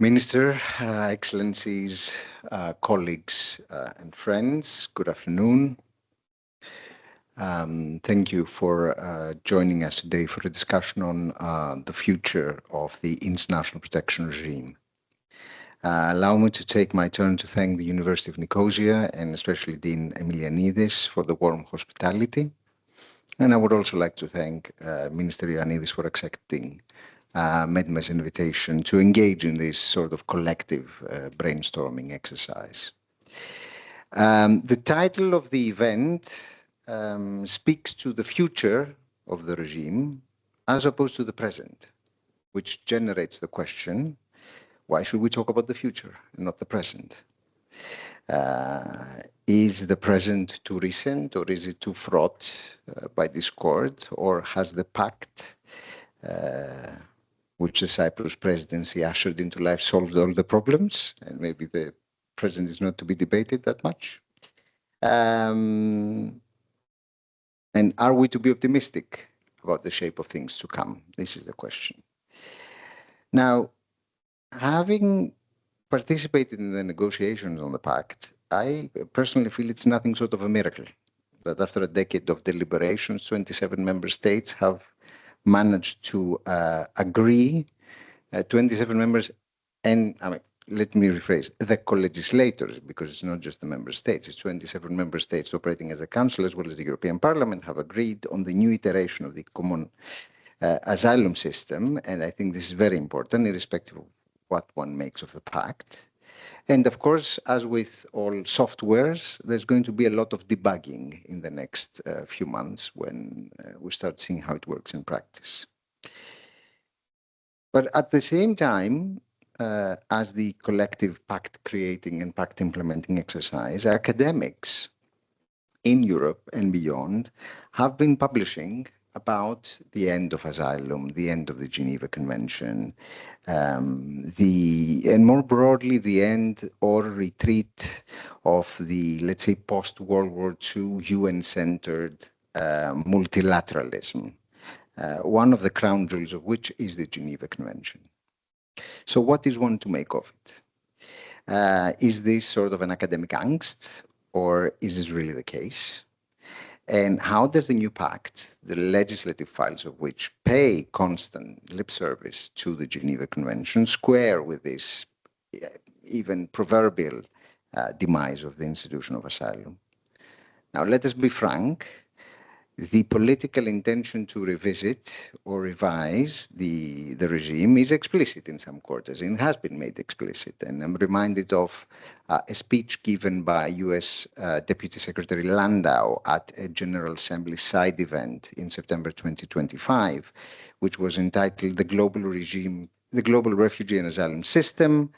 Minister, Excellencies, colleagues, and friends, good afternoon. Thank you for joining us today for a discussion on the future of the international protection regime. Allow me to take my turn to thank the University of Nicosia and especially Dean Emilianidis for the warm hospitality. And I would also like to thank Minister Ioannidis for accepting MedMA's invitation to engage in this sort of collective brainstorming exercise. The title of the event speaks to the future of the regime as opposed to the present, which generates the question, why should we talk about the future and not the present? Is the present too recent, or is it too fraught by discord, or has the pact which the Cyprus presidency ushered into life solved all the problems? And maybe the present is not to be debated that much. And are we to be optimistic about the shape of things to come? This is the question. Now, having participated in the negotiations on the pact, I personally feel it's nothing short of a miracle that after a decade of deliberations, 27 member states have managed to agree, 27 members, and I mean, let me rephrase, the co-legislators, because it's not just the member states, it's 27 member states operating as a council as well as the European Parliament have agreed on the new iteration of the common asylum system. And I think this is very important, irrespective of what one makes of the pact. And of course, as with all softwares, there's going to be a lot of debugging in the next few months when we start seeing how it works in practice. But at the same time, as the collective pact creating and pact implementing exercise, academics in Europe and beyond have been publishing about the end of asylum, the end of the Geneva Convention, and more broadly, the end or retreat of the, let's say, post-World War II UN-centered multilateralism, one of the crown jewels of which is the Geneva Convention. So what is one to make of it? Is this sort of an academic angst, or is this really the case? And how does the new pact, the legislative files of which pay constant lip service to the Geneva Convention, square with this even proverbial demise of the institution of asylum? Now, let us be frank. The political intention to revisit or revise the regime is explicit in some quarters and has been made explicit. And I'm reminded of a speech given by US Deputy Secretary Landau at a General Assembly side event in September 2025, which was entitled The Global Refugee and Asylum System,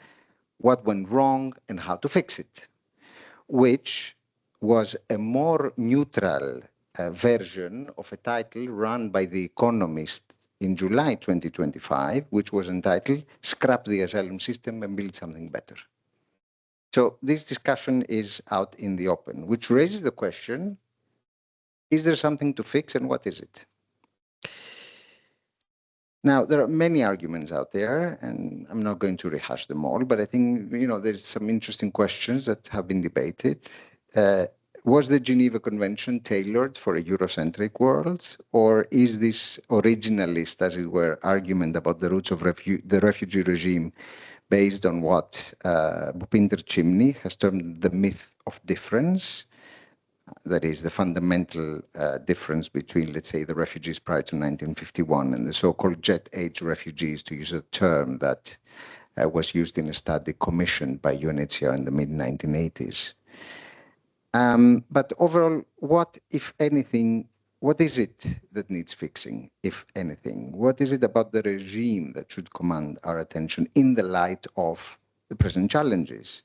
What Went Wrong and How to Fix It, which was a more neutral version of a title run by The Economist in July 2025, which was entitled Scrap the Asylum System and Build Something Better. So this discussion is out in the open, which raises the question, is there something to fix and what is it? Now, there are many arguments out there, and I'm not going to rehash them all, but I think, there's some interesting questions that have been debated. Was the Geneva Convention tailored for a Eurocentric world, or is this originalist, as it were, argument about the roots of the refugee regime based on what Bhupinder Chimney has termed the myth of difference? That is the fundamental difference between, let's say, the refugees prior to 1951 and the so-called jet age refugees, to use a term that was used in a study commissioned by UNHCR in the mid-1980s. But overall, what, if anything, what is it that needs fixing, if anything? What is it about the regime that should command our attention in the light of the present challenges?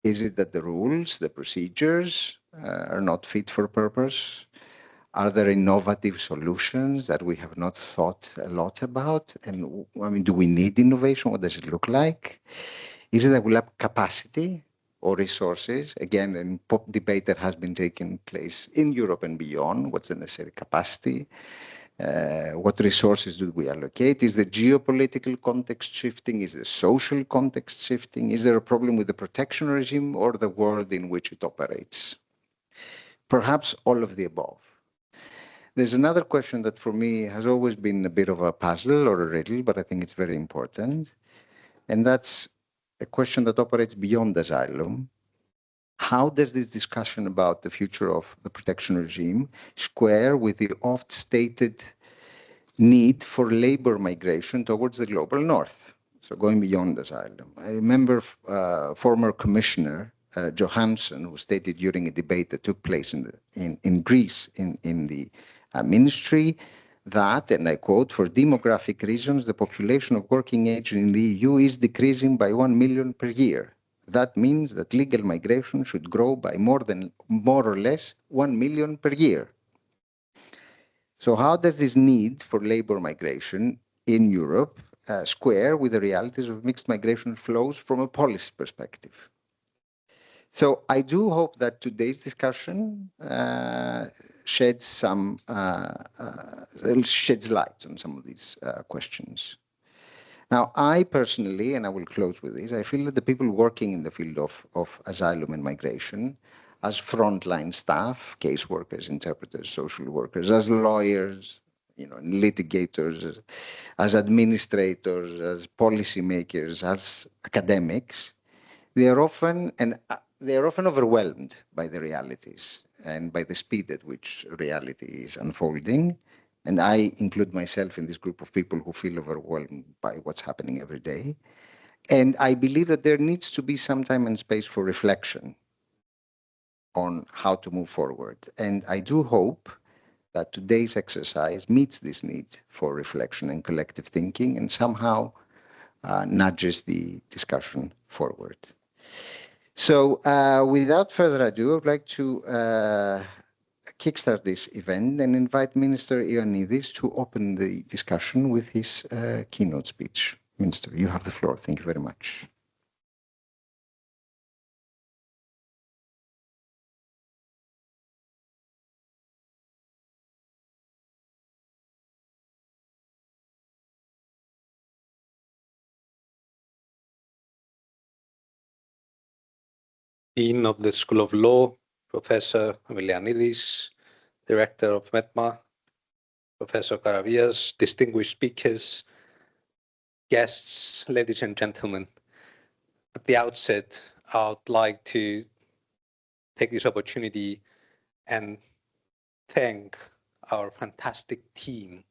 Is it that the rules, the procedures are not fit for purpose? Are there innovative solutions that we have not thought a lot about? And I mean, do we need innovation? What does it look like? Is it that we lack capacity or resources? Again, a debate that has been taking place in Europe and beyond. What's the necessary capacity? What resources do we allocate? Is the geopolitical context shifting? Is the social context shifting? Is there a problem with the protection regime or the world in which it operates? Perhaps all of the above. There's another question that for me has always been a bit of a puzzle or a riddle, but I think it's very important. And that's a question that operates beyond asylum. How does this discussion about the future of the protection regime square with the oft-stated need for labor migration towards the global north? So going beyond asylum. I remember former Commissioner Johansson, who stated during a debate that took place in Greece in the ministry that, and I quote, for demographic reasons, the population of working age in the EU is decreasing by 1 million per year. That means that legal migration should grow by more or less 1 million per year. So how does this need for labor migration in Europe square with the realities of mixed migration flows from a policy perspective? So I do hope that today's discussion sheds light on some of these questions. Now, I personally, and I will close with this, I feel that the people working in the field of asylum and migration, as frontline staff, caseworkers, interpreters, social workers, as lawyers, litigators, as administrators, as policymakers, as academics, they are often overwhelmed by the realities and by the speed at which reality is unfolding. And I include myself in this group of people who feel overwhelmed by what's happening every day. And I believe that there needs to be some time and space for reflection on how to move forward. And I do hope that today's exercise meets this need for reflection and collective thinking and somehow nudges the discussion forward. So without further ado, I would like to kickstart this event and invite Minister Ioannidis to open the discussion with his keynote speech. Minister, you have the floor. Thank you very much. Dean of the School of Law, Professor Ioannidis, Director of MedMA, Professor Karavias, distinguished speakers, guests, ladies and gentlemen. At the outset, I would like to take this opportunity and thank our fantastic team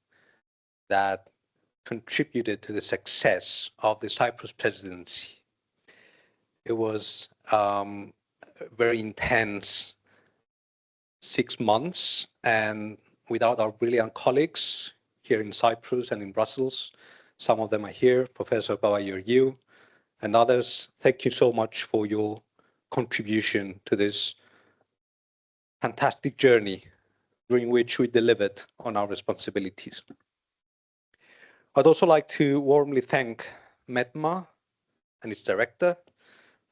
that contributed to the success of the Cyprus presidency. It was very intense 6 months, and without our brilliant colleagues here in Cyprus and in Brussels, some of them are here, Professor Papageorgiou and others, thank you so much for your contribution to this fantastic journey during which we delivered on our responsibilities. I'd also like to warmly thank MedMA and its director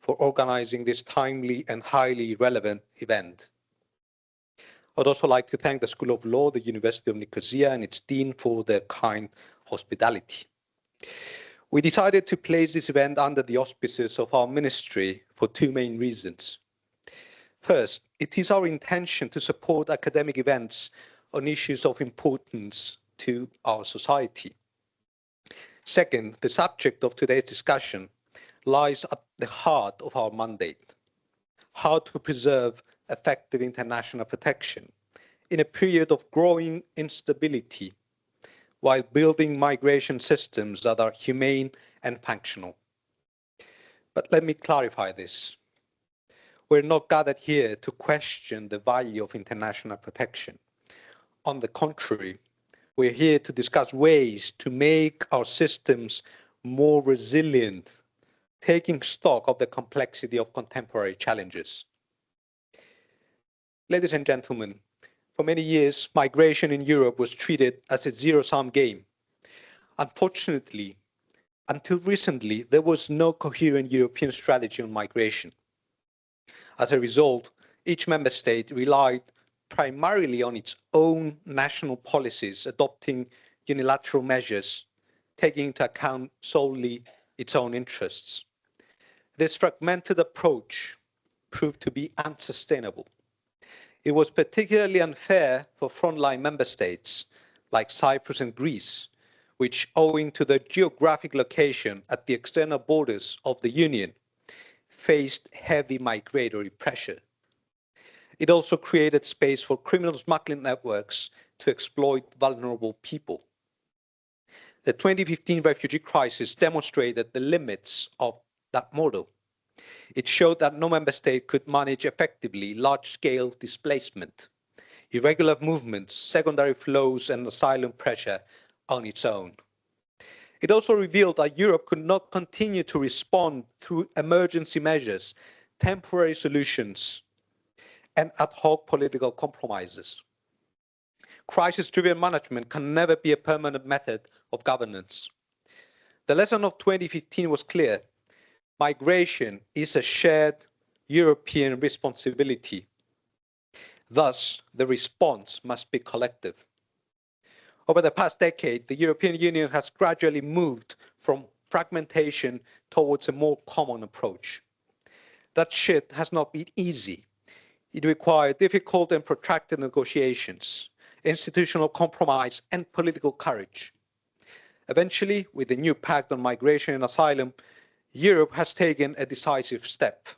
for organizing this timely and highly relevant event. I'd also like to thank the School of Law, the University of Nicosia, and its dean for their kind hospitality. We decided to place this event under the auspices of our ministry for 2 main reasons. First, it is our intention to support academic events on issues of importance to our society. Second, the subject of today's discussion lies at the heart of our mandate: how to preserve effective international protection in a period of growing instability while building migration systems that are humane and functional. But let me clarify this. We're not gathered here to question the value of international protection. On the contrary, we're here to discuss ways to make our systems more resilient, taking stock of the complexity of contemporary challenges. Ladies and gentlemen, for many years, migration in Europe was treated as a zero-sum game. Unfortunately, until recently, there was no coherent European strategy on migration. As a result, each member state relied primarily on its own national policies, adopting unilateral measures, taking into account solely its own interests. This fragmented approach proved to be unsustainable. It was particularly unfair for frontline member states like Cyprus and Greece, which, owing to their geographic location at the external borders of the Union, faced heavy migratory pressure. It also created space for criminal smuggling networks to exploit vulnerable people. The 2015 refugee crisis demonstrated the limits of that model. It showed that no member state could manage effectively large-scale displacement, irregular movements, secondary flows, and asylum pressure on its own. It also revealed that Europe could not continue to respond through emergency measures, temporary solutions, and ad hoc political compromises. Crisis-driven management can never be a permanent method of governance. The lesson of 2015 was clear. Migration is a shared European responsibility. Thus, the response must be collective. Over the past decade, the European Union has gradually moved from fragmentation towards a more common approach. That shift has not been easy. It required difficult and protracted negotiations, institutional compromise, and political courage. Eventually, with the new pact on migration and asylum, Europe has taken a decisive step.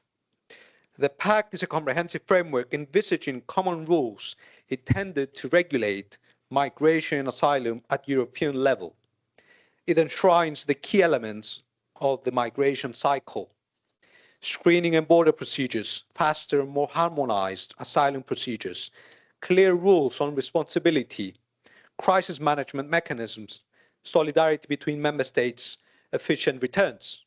The pact is a comprehensive framework envisaging common rules intended to regulate migration and asylum at European level. It enshrines the key elements of the migration cycle: screening and border procedures, faster and more harmonized asylum procedures, clear rules on responsibility, crisis management mechanisms, solidarity between member states, efficient returns.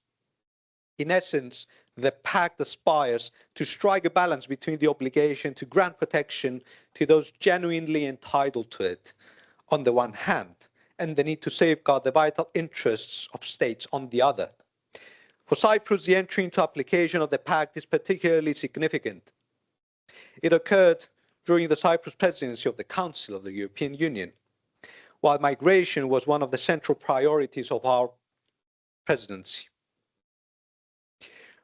In essence, the pact aspires to strike a balance between the obligation to grant protection to those genuinely entitled to it, on the one hand, and the need to safeguard the vital interests of states on the other. For Cyprus, the entry into application of the pact is particularly significant. It occurred during the Cyprus presidency of the Council of the European Union, while migration was one of the central priorities of our presidency.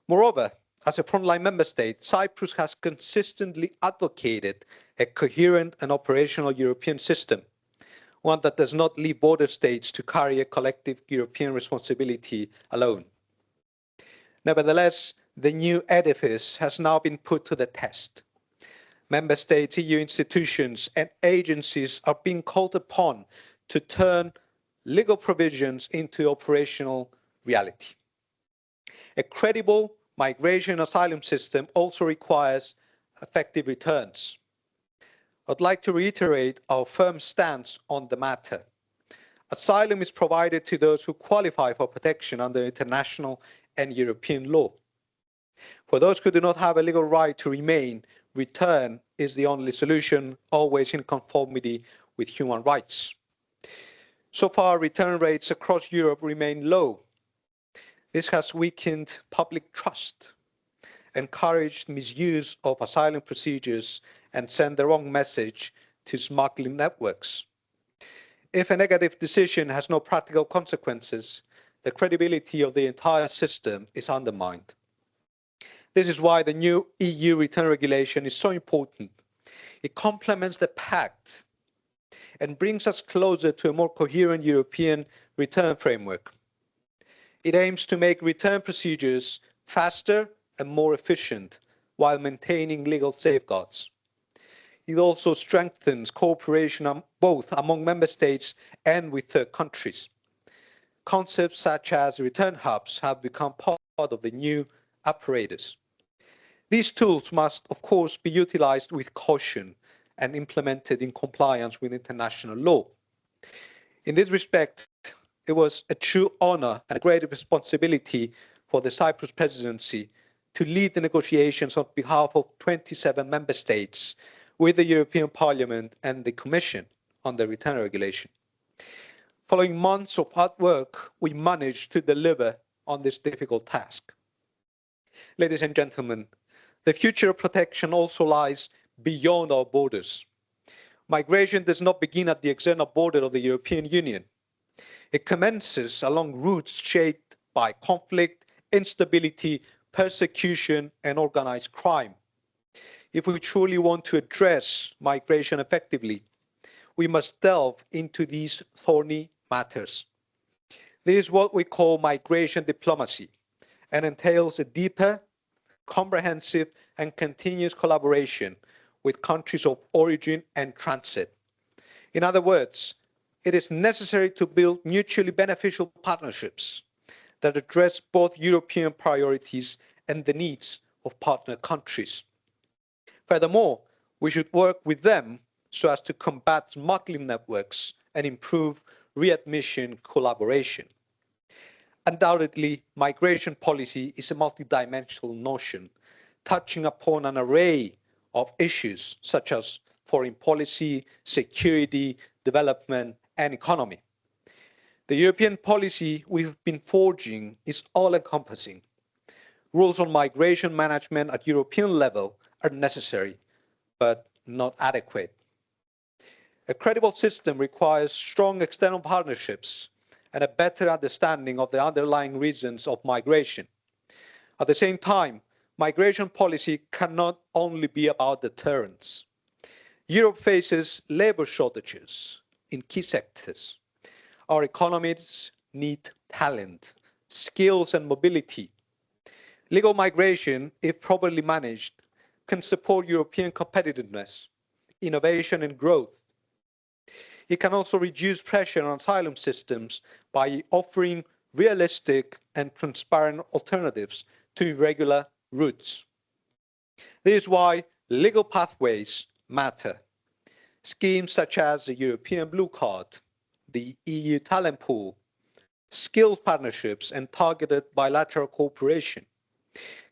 Moreover, as a frontline member state, Cyprus has consistently advocated a coherent and operational European system, one that does not leave border states to carry a collective European responsibility alone. Nevertheless, the new edifice has now been put to the test. Member states, EU institutions, and agencies are being called upon to turn legal provisions into operational reality. A credible migration asylum system also requires effective returns. I'd like to reiterate our firm stance on the matter. Asylum is provided to those who qualify for protection under international and European law. For those who do not have a legal right to remain, return is the only solution, always in conformity with human rights. So far, return rates across Europe remain low. This has weakened public trust, encouraged misuse of asylum procedures, and sent the wrong message to smuggling networks. If a negative decision has no practical consequences, the credibility of the entire system is undermined. This is why the new EU return regulation is so important. It complements the pact and brings us closer to a more coherent European return framework. It aims to make return procedures faster and more efficient while maintaining legal safeguards. It also strengthens cooperation both among member states and with third countries. Concepts such as return hubs have become part of the new apparatus. These tools must, of course, be utilized with caution and implemented in compliance with international law. In this respect, it was a true honor and a great responsibility for the Cyprus presidency to lead the negotiations on behalf of 27 member states with the European Parliament and the Commission on the return regulation. Following months of hard work, we managed to deliver on this difficult task. Ladies and gentlemen, the future of protection also lies beyond our borders. Migration does not begin at the external border of the European Union. It commences along routes shaped by conflict, instability, persecution, and organized crime. If we truly want to address migration effectively, we must delve into these thorny matters. This is what we call migration diplomacy and entails a deeper, comprehensive, and continuous collaboration with countries of origin and transit. In other words, it is necessary to build mutually beneficial partnerships that address both European priorities and the needs of partner countries. Furthermore, we should work with them so as to combat smuggling networks and improve readmission collaboration. Undoubtedly, migration policy is a multidimensional notion, touching upon an array of issues such as foreign policy, security, development, and economy. The European policy we've been forging is all-encompassing. Rules on migration management at European level are necessary, but not adequate. A credible system requires strong external partnerships and a better understanding of the underlying reasons of migration. At the same time, migration policy cannot only be about deterrence. Europe faces labor shortages in key sectors. Our economies need talent, skills, and mobility. Legal migration, if properly managed, can support European competitiveness, innovation, and growth. It can also reduce pressure on asylum systems by offering realistic and transparent alternatives to irregular routes. This is why legal pathways matter. Schemes such as the European Blue Card, the EU Talent Pool, skills partnerships, and targeted bilateral cooperation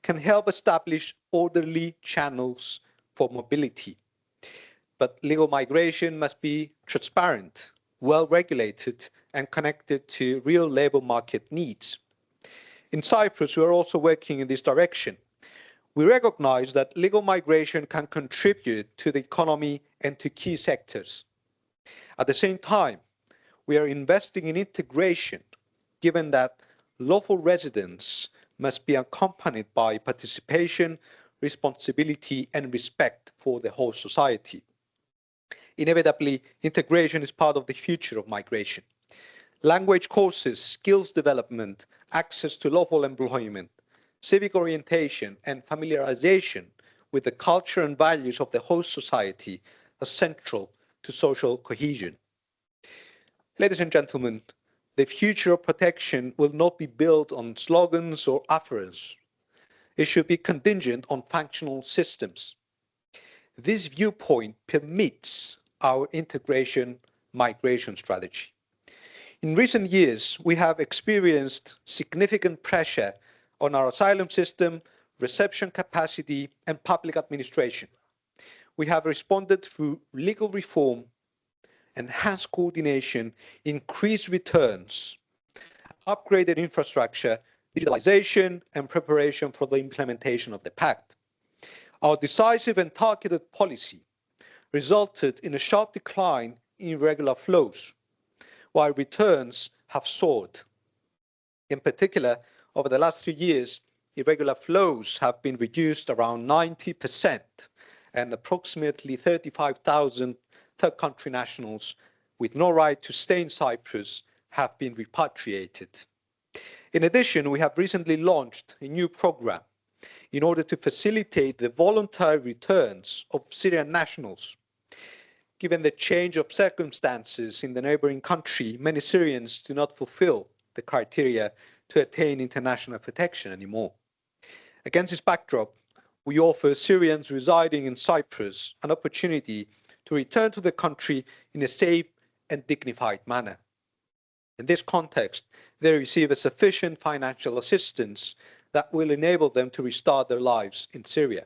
can help establish orderly channels for mobility. But legal migration must be transparent, well-regulated, and connected to real labor market needs. In Cyprus, we are also working in this direction. We recognize that legal migration can contribute to the economy and to key sectors. At the same time, we are investing in integration, given that lawful residents must be accompanied by participation, responsibility, and respect for the whole society. Inevitably, integration is part of the future of migration. Language courses, skills development, access to lawful employment, civic orientation, and familiarization with the culture and values of the host society are central to social cohesion. Ladies and gentlemen, the future of protection will not be built on slogans or aphorisms. It should be contingent on functional systems. This viewpoint permits our integration migration strategy. In recent years, we have experienced significant pressure on our asylum system, reception capacity, and public administration. We have responded through legal reform, enhanced coordination, increased returns, upgraded infrastructure, digitalization, and preparation for the implementation of the pact. Our decisive and targeted policy resulted in a sharp decline in irregular flows, while returns have soared. In particular, over the last 3 years, irregular flows have been reduced around 90%, and approximately 35,000 third country nationals with no right to stay in Cyprus have been repatriated. In addition, we have recently launched a new program in order to facilitate the voluntary returns of Syrian nationals. Given the change of circumstances in the neighboring country, many Syrians do not fulfill the criteria to attain international protection anymore. Against this backdrop, we offer Syrians residing in Cyprus an opportunity to return to the country in a safe and dignified manner. In this context, they receive a sufficient financial assistance that will enable them to restart their lives in Syria.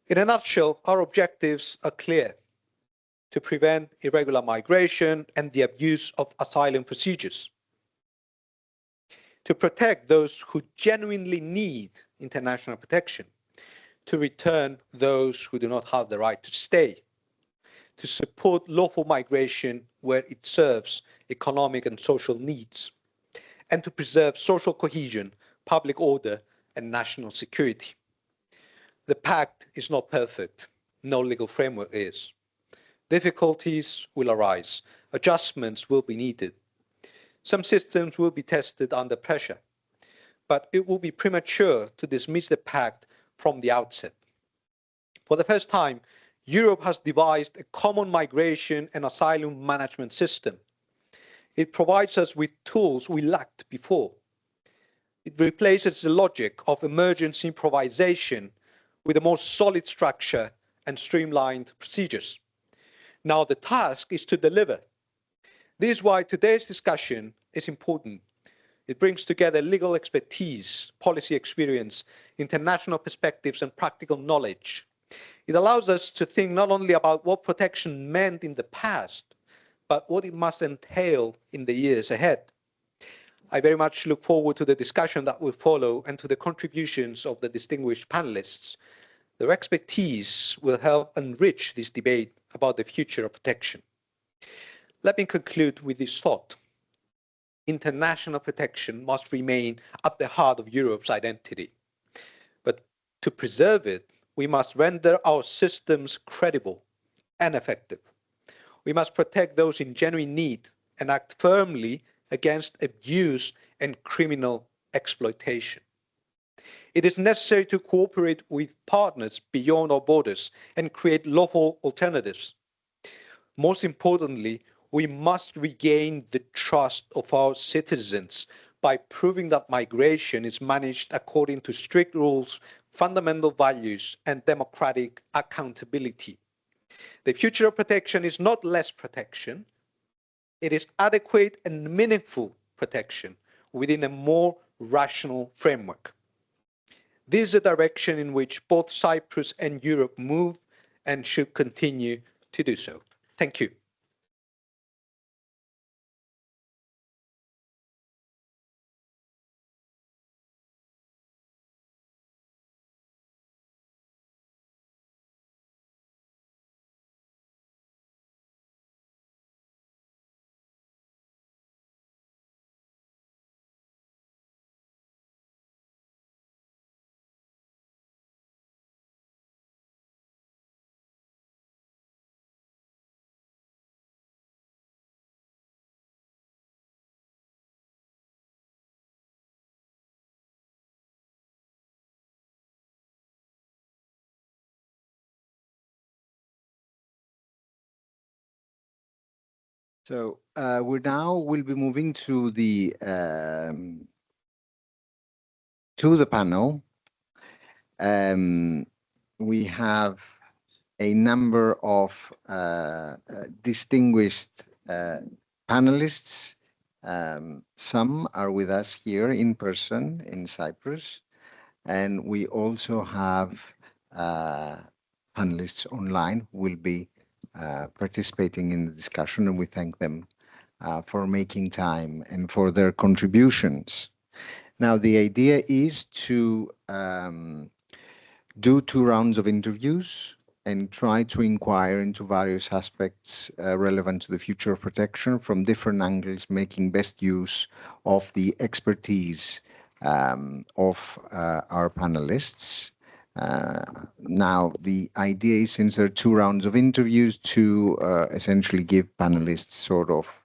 In a nutshell, our objectives are clear: to prevent irregular migration and the abuse of asylum procedures, to protect those who genuinely need international protection, to return those who do not have the right to stay, to support lawful migration where it serves economic and social needs, and to preserve social cohesion, public order, and national security. The pact is not perfect. No legal framework is. Difficulties will arise. Adjustments will be needed. Some systems will be tested under pressure, but it will be premature to dismiss the pact from the outset. For the first time, Europe has devised a common migration and asylum management system. It provides us with tools we lacked before. It replaces the logic of emergency improvisation with a more solid structure and streamlined procedures. Now the task is to deliver. This is why today's discussion is important. It brings together legal expertise, policy experience, international perspectives, and practical knowledge. It allows us to think not only about what protection meant in the past, but what it must entail in the years ahead. I very much look forward to the discussion that will follow and to the contributions of the distinguished panelists. Their expertise will help enrich this debate about the future of protection. Let me conclude with this thought. International protection must remain at the heart of Europe's identity. But to preserve it, we must render our systems credible and effective. We must protect those in genuine need and act firmly against abuse and criminal exploitation. It is necessary to cooperate with partners beyond our borders and create lawful alternatives. Most importantly, we must regain the trust of our citizens by proving that migration is managed according to strict rules, fundamental values, and democratic accountability. The future of protection is not less protection. It is adequate and meaningful protection within a more rational framework. This is a direction in which both Cyprus and Europe move and should continue to do so. Thank you. So we now will be moving to the panel. We have a number of distinguished panelists. Some are with us here in person in Cyprus, and we also have panelists online who will be participating in the discussion, and we thank them for making time and for their contributions. Now, the idea is to do 2 rounds of interviews and try to inquire into various aspects relevant to the future of protection from different angles, making best use of the expertise of our panelists. Now, the idea is, since there are 2 rounds of interviews, to essentially give panelists sort of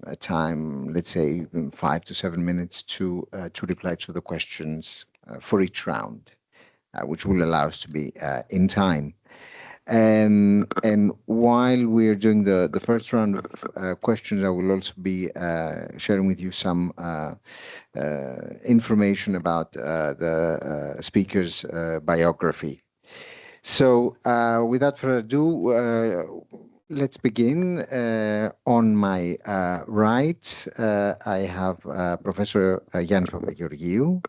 a time, let's say 5 to 7 minutes to reply to the questions for each round, which will allow us to be in time. And while we're doing the first round of questions, I will also be sharing with you some information about the speaker's biography. So without further ado, let's begin. On my right, I have Professor Yannis Papageorgiou.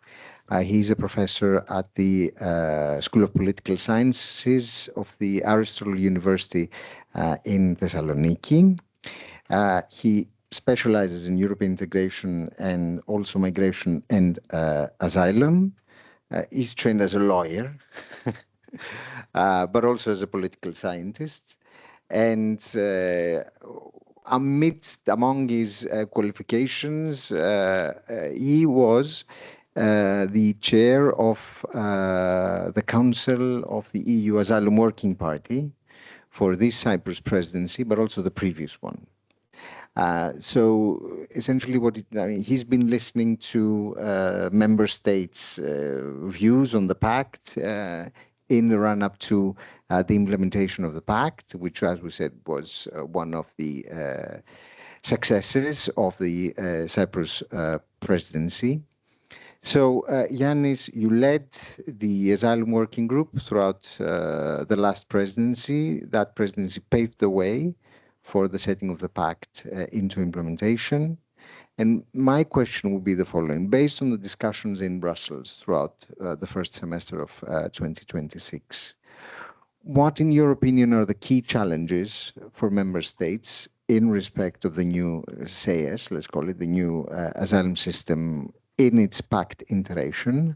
He's a professor at the School of Political Sciences of the Aristotle University in Thessaloniki. He specializes in European integration and also migration and asylum. He's trained as a lawyer, but also as a political scientist. And among his qualifications, he was the chair of the Council of the EU Asylum Working Party for this Cyprus presidency, but also the previous one. So essentially he's been listening to member states' views on the pact in the run-up to the implementation of the pact, which, as we said, was one of the successes of the Cyprus presidency. So, Yannis, you led the Asylum Working Group throughout the last presidency. That presidency paved the way for the setting of the pact into implementation. And my question would be the following. Based on the discussions in Brussels throughout the first semester of 2026, what, in your opinion, are the key challenges for member states in respect of the new SEAS, let's call it the new asylum system in its pact iteration?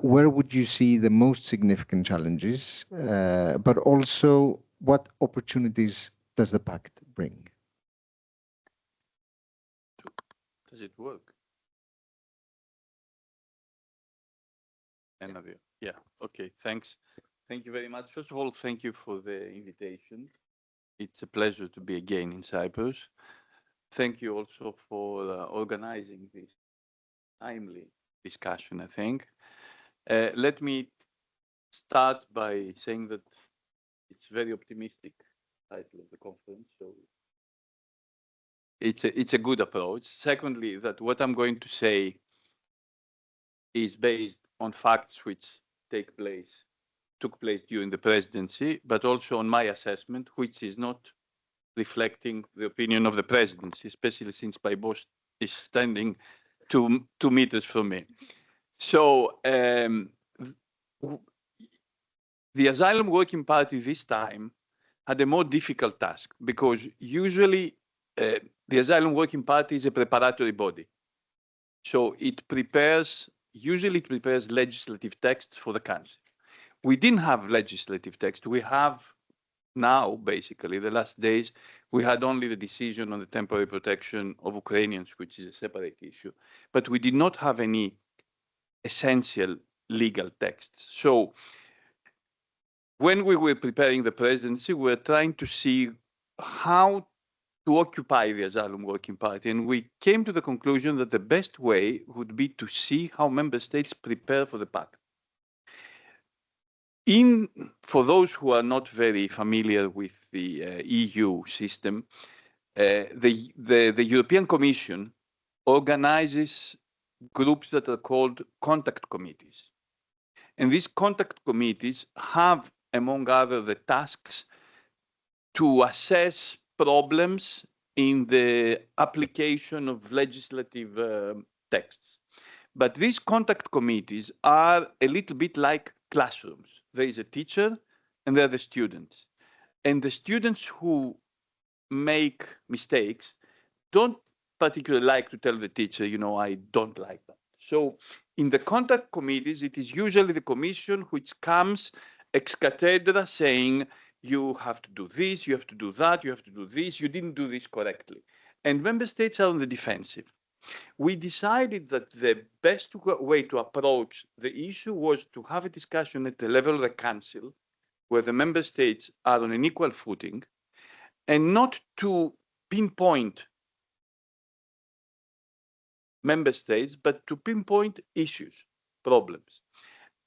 Where would you see the most significant challenges, but also what opportunities does the pact bring? Does it work? Yeah, okay, thanks. Thank you very much. First of all, thank you for the invitation. It's a pleasure to be again in Cyprus. Thank you also for organizing this timely discussion, I think. Let me start by saying that it's very optimistic title of the conference, so it's a good approach. Secondly, that what I'm going to say is based on facts which took place during the presidency, but also on my assessment, which is not reflecting the opinion of the presidency, especially since my boss is standing 2 meters from me. So the Asylum Working Party this time had a more difficult task, because usually the Asylum Working Party is a preparatory body. So usually it prepares legislative texts for the council. We didn't have legislative text. We have now, basically, the last days, we had only the decision on the temporary protection of Ukrainians, which is a separate issue. But we did not have any essential legal texts. So when we were preparing the presidency, we were trying to see how to occupy the Asylum Working Party. And we came to the conclusion that the best way would be to see how member states prepare for the pact. For those who are not very familiar with the EU system, the European Commission organizes groups that are called contact committees. And these contact committees have, among other, the tasks to assess problems in the application of legislative texts. But these contact committees are a little bit like classrooms. There is a teacher and there are the students. And the students who make mistakes don't particularly like to tell the teacher, I don't like that. So in the contact committees, it is usually the commission which comes ex cathedra saying, you have to do this, you have to do that, you have to do this, you didn't do this correctly. And member states are on the defensive. We decided that the best way to approach the issue was to have a discussion at the level of the council, where the member states are on an equal footing, and not to pinpoint member states, but to pinpoint issues, problems.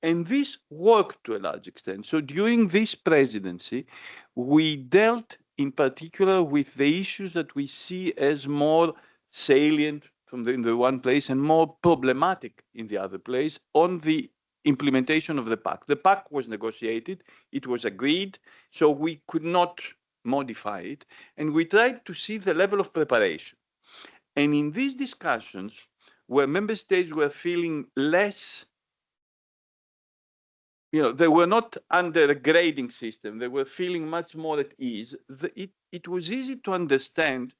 And this worked to a large extent. So during this presidency, we dealt in particular with the issues that we see as more salient in the one place and more problematic in the other place on the implementation of the pact. The pact was negotiated, it was agreed, so we could not modify it. And we tried to see the level of preparation. And in these discussions, where member states were feeling less, they were not under a grading system, they were feeling much more at ease, it was easy to understand,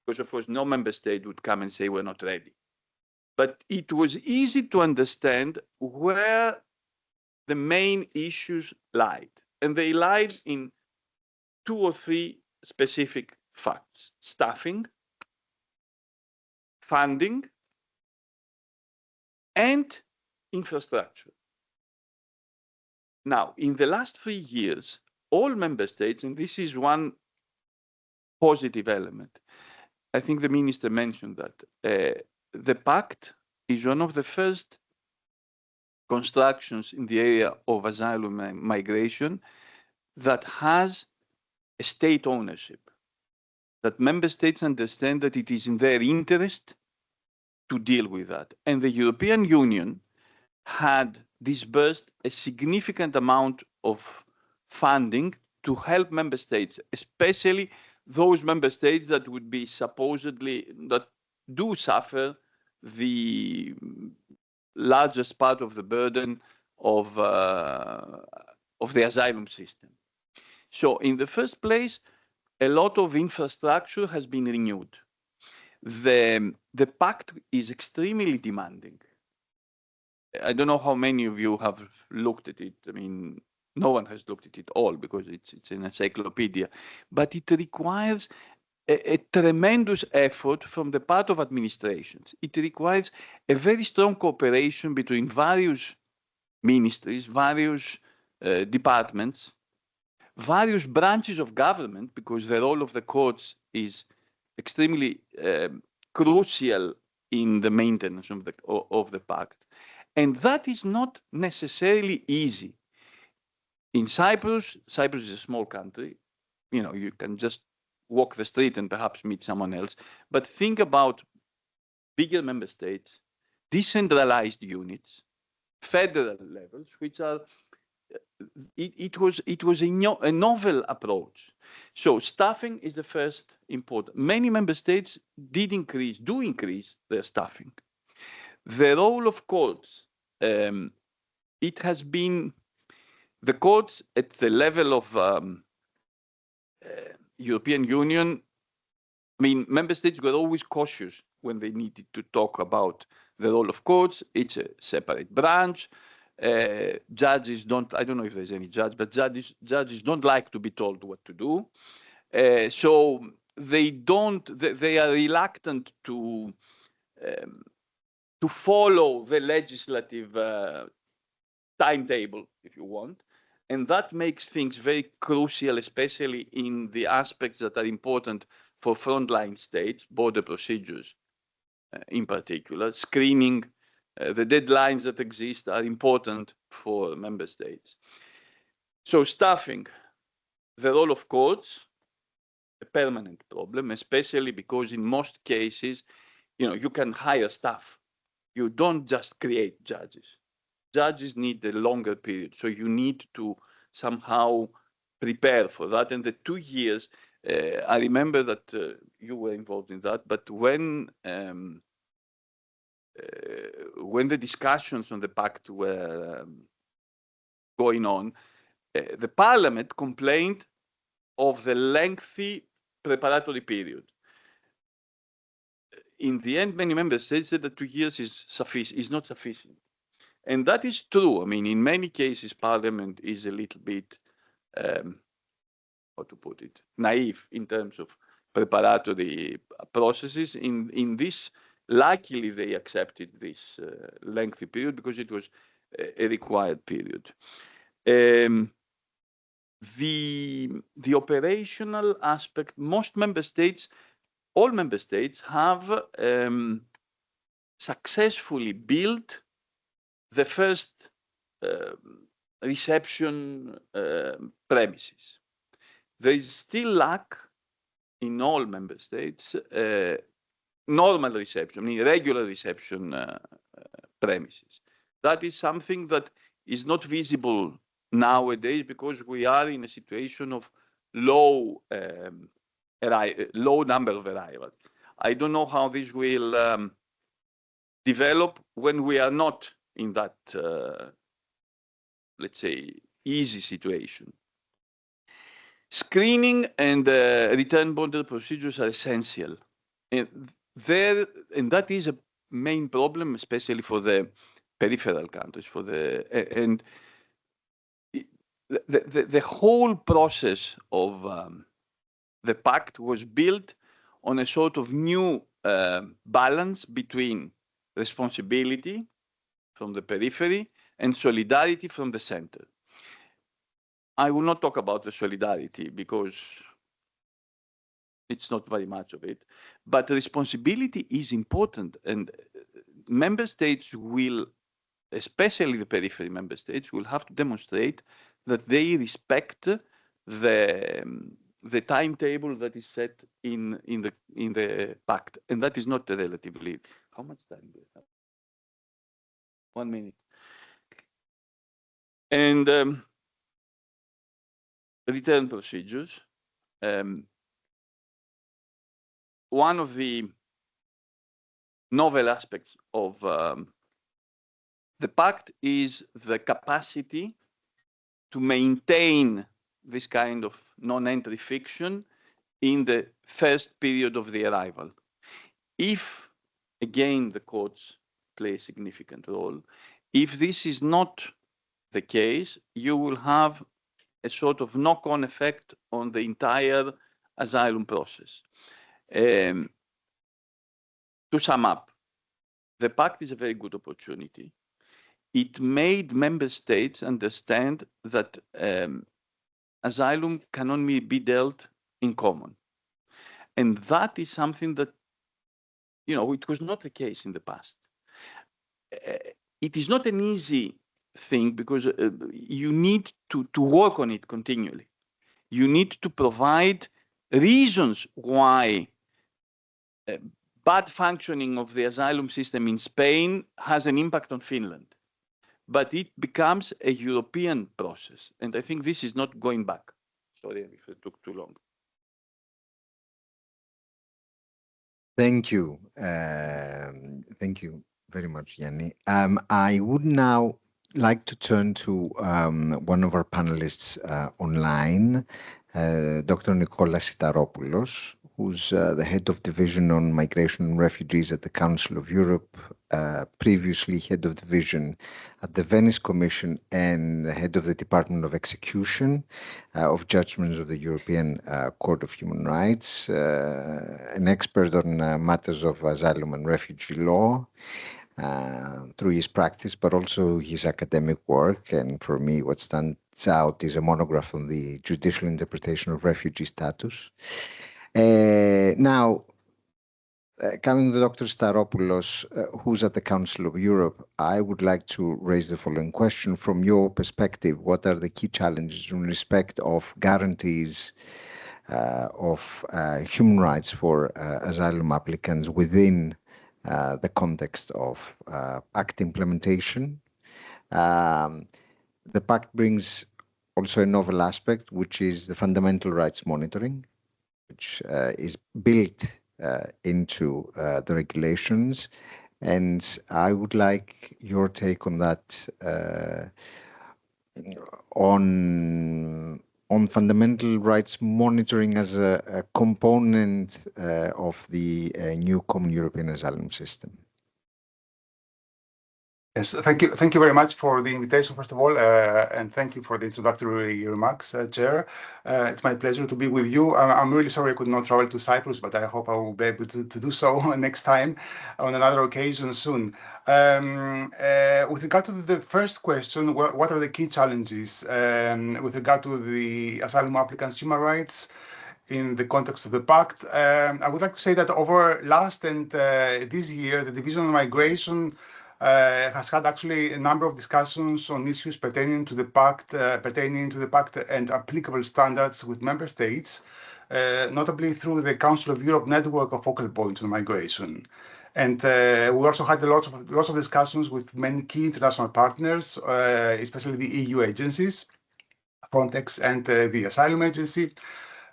because of course no member state would come and say we're not ready. But it was easy to understand where the main issues lied. And they lied in 2 or 3 specific facts: staffing, funding, and infrastructure. Now, in the last 3 years, all member states, and this is one positive element, I think the minister mentioned that, the pact is one of the first constructions in the area of asylum and migration that has a state ownership, that member states understand that it is in their interest to deal with that. And the European Union had disbursed a significant amount of funding to help member states, especially those member states that would be supposedly, that do suffer the largest part of the burden of the asylum system. So in the first place, a lot of infrastructure has been renewed. The pact is extremely demanding. I don't know how many of you have looked at it. I mean, no one has looked at it all because it's an encyclopedia, but it requires a tremendous effort from the part of administrations. It requires a very strong cooperation between various ministries, various departments, various branches of government, because the role of the courts is extremely crucial in the maintenance of the pact. And that is not necessarily easy. In Cyprus is a small country. You know, you can just walk the street and perhaps meet someone else. But think about bigger member states, decentralized units, federal levels, which are, it was a novel approach. So staffing is the first important. Many member states do increase their staffing. The role of courts, it has been, the courts at the level of European Union, I mean, member states were always cautious when they needed to talk about the role of courts. It's a separate branch. Judges don't, I don't know if there's any judge, but judges don't like to be told what to do. So they are reluctant to follow the legislative timetable, if you want. And that makes things very crucial, especially in the aspects that are important for frontline states, border procedures in particular, screening. The deadlines that exist are important for member states. So staffing, the role of courts, a permanent problem, especially because in most cases, you know, you can hire staff. You don't just create judges. Judges need a longer period, so you need to somehow prepare for that. And the 2 years, I remember that you were involved in that, but when the discussions on the pact were going on, the parliament complained of the lengthy preparatory period. In the end, many member states said that 2 years is not sufficient. And that is true. I mean, in many cases, Parliament is a little bit, how to put it, naive in terms of preparatory processes. In this, luckily, they accepted this lengthy period because it was a required period. The operational aspect, all member states have successfully built the first reception premises. There is still lack in all member states normal reception, I mean regular reception premises. That is something that is not visible nowadays because we are in a situation of low number of arrivals. I don't know how this will develop when we are not in that, let's say, easy situation. Screening and return border procedures are essential. And that is a main problem, especially for the peripheral countries. the whole process of the pact was built on a sort of new balance between responsibility from the periphery and solidarity from the center. I will not talk about the solidarity because it's not very much of it, but responsibility is important, and member states will, especially the periphery member states, will have to demonstrate that they respect the timetable that is set in the pact, and that is not relatively. How much time do we have? 1 minute. And return procedures. One of the novel aspects of the pact is the capacity to maintain this kind of non-entry fiction in the first period of the arrival. If, again, the courts play a significant role, if this is not the case, you will have a sort of knock-on effect on the entire asylum process. To sum up, the pact is a very good opportunity. It made member states understand that asylum can only be dealt in common. And that is something that, it was not the case in the past. It is not an easy thing because you need to work on it continually. You need to provide reasons why bad functioning of the asylum system in Spain has an impact on Finland. But it becomes a European process. And I think this is not going back. Sorry if it took too long. Thank you. Thank you very much, Yanni. I would now like to turn to one of our panelists online, Dr. Nicholas Sitaropoulos, who's the head of division on migration and refugees at the Council of Europe, previously head of division at the Venice Commission and the head of the Department of Execution of Judgments of the European Court of Human Rights, an expert on matters of asylum and refugee law, through his practice, but also his academic work. And for me, what stands out is a monograph on the judicial interpretation of refugee status. Now, coming to Dr. Staropoulos, who's at the Council of Europe, I would like to raise the following question. From your perspective, what are the key challenges in respect of guarantees of human rights for asylum applicants within the context of pact implementation? The pact brings also a novel aspect, which is the fundamental rights monitoring, which is built into the regulations. And I would like your take on that, on fundamental rights monitoring as a component of the new common European asylum system. Yes, thank you very much for the invitation, first of all, and thank you for the introductory remarks, Chair. It's my pleasure to be with you. I'm really sorry I could not travel to Cyprus, but I hope I will be able to do so next time on another occasion soon. With regard to the first question, what are the key challenges with regard to the asylum applicants' human rights in the context of the pact? I would like to say that over last and this year, the Division on Migration has had actually a number of discussions on issues pertaining to the pact and applicable standards with member states, notably through the Council of Europe network of focal points on migration. And we also had lots of discussions with many key international partners, especially the EU agencies, Frontex and the Asylum Agency.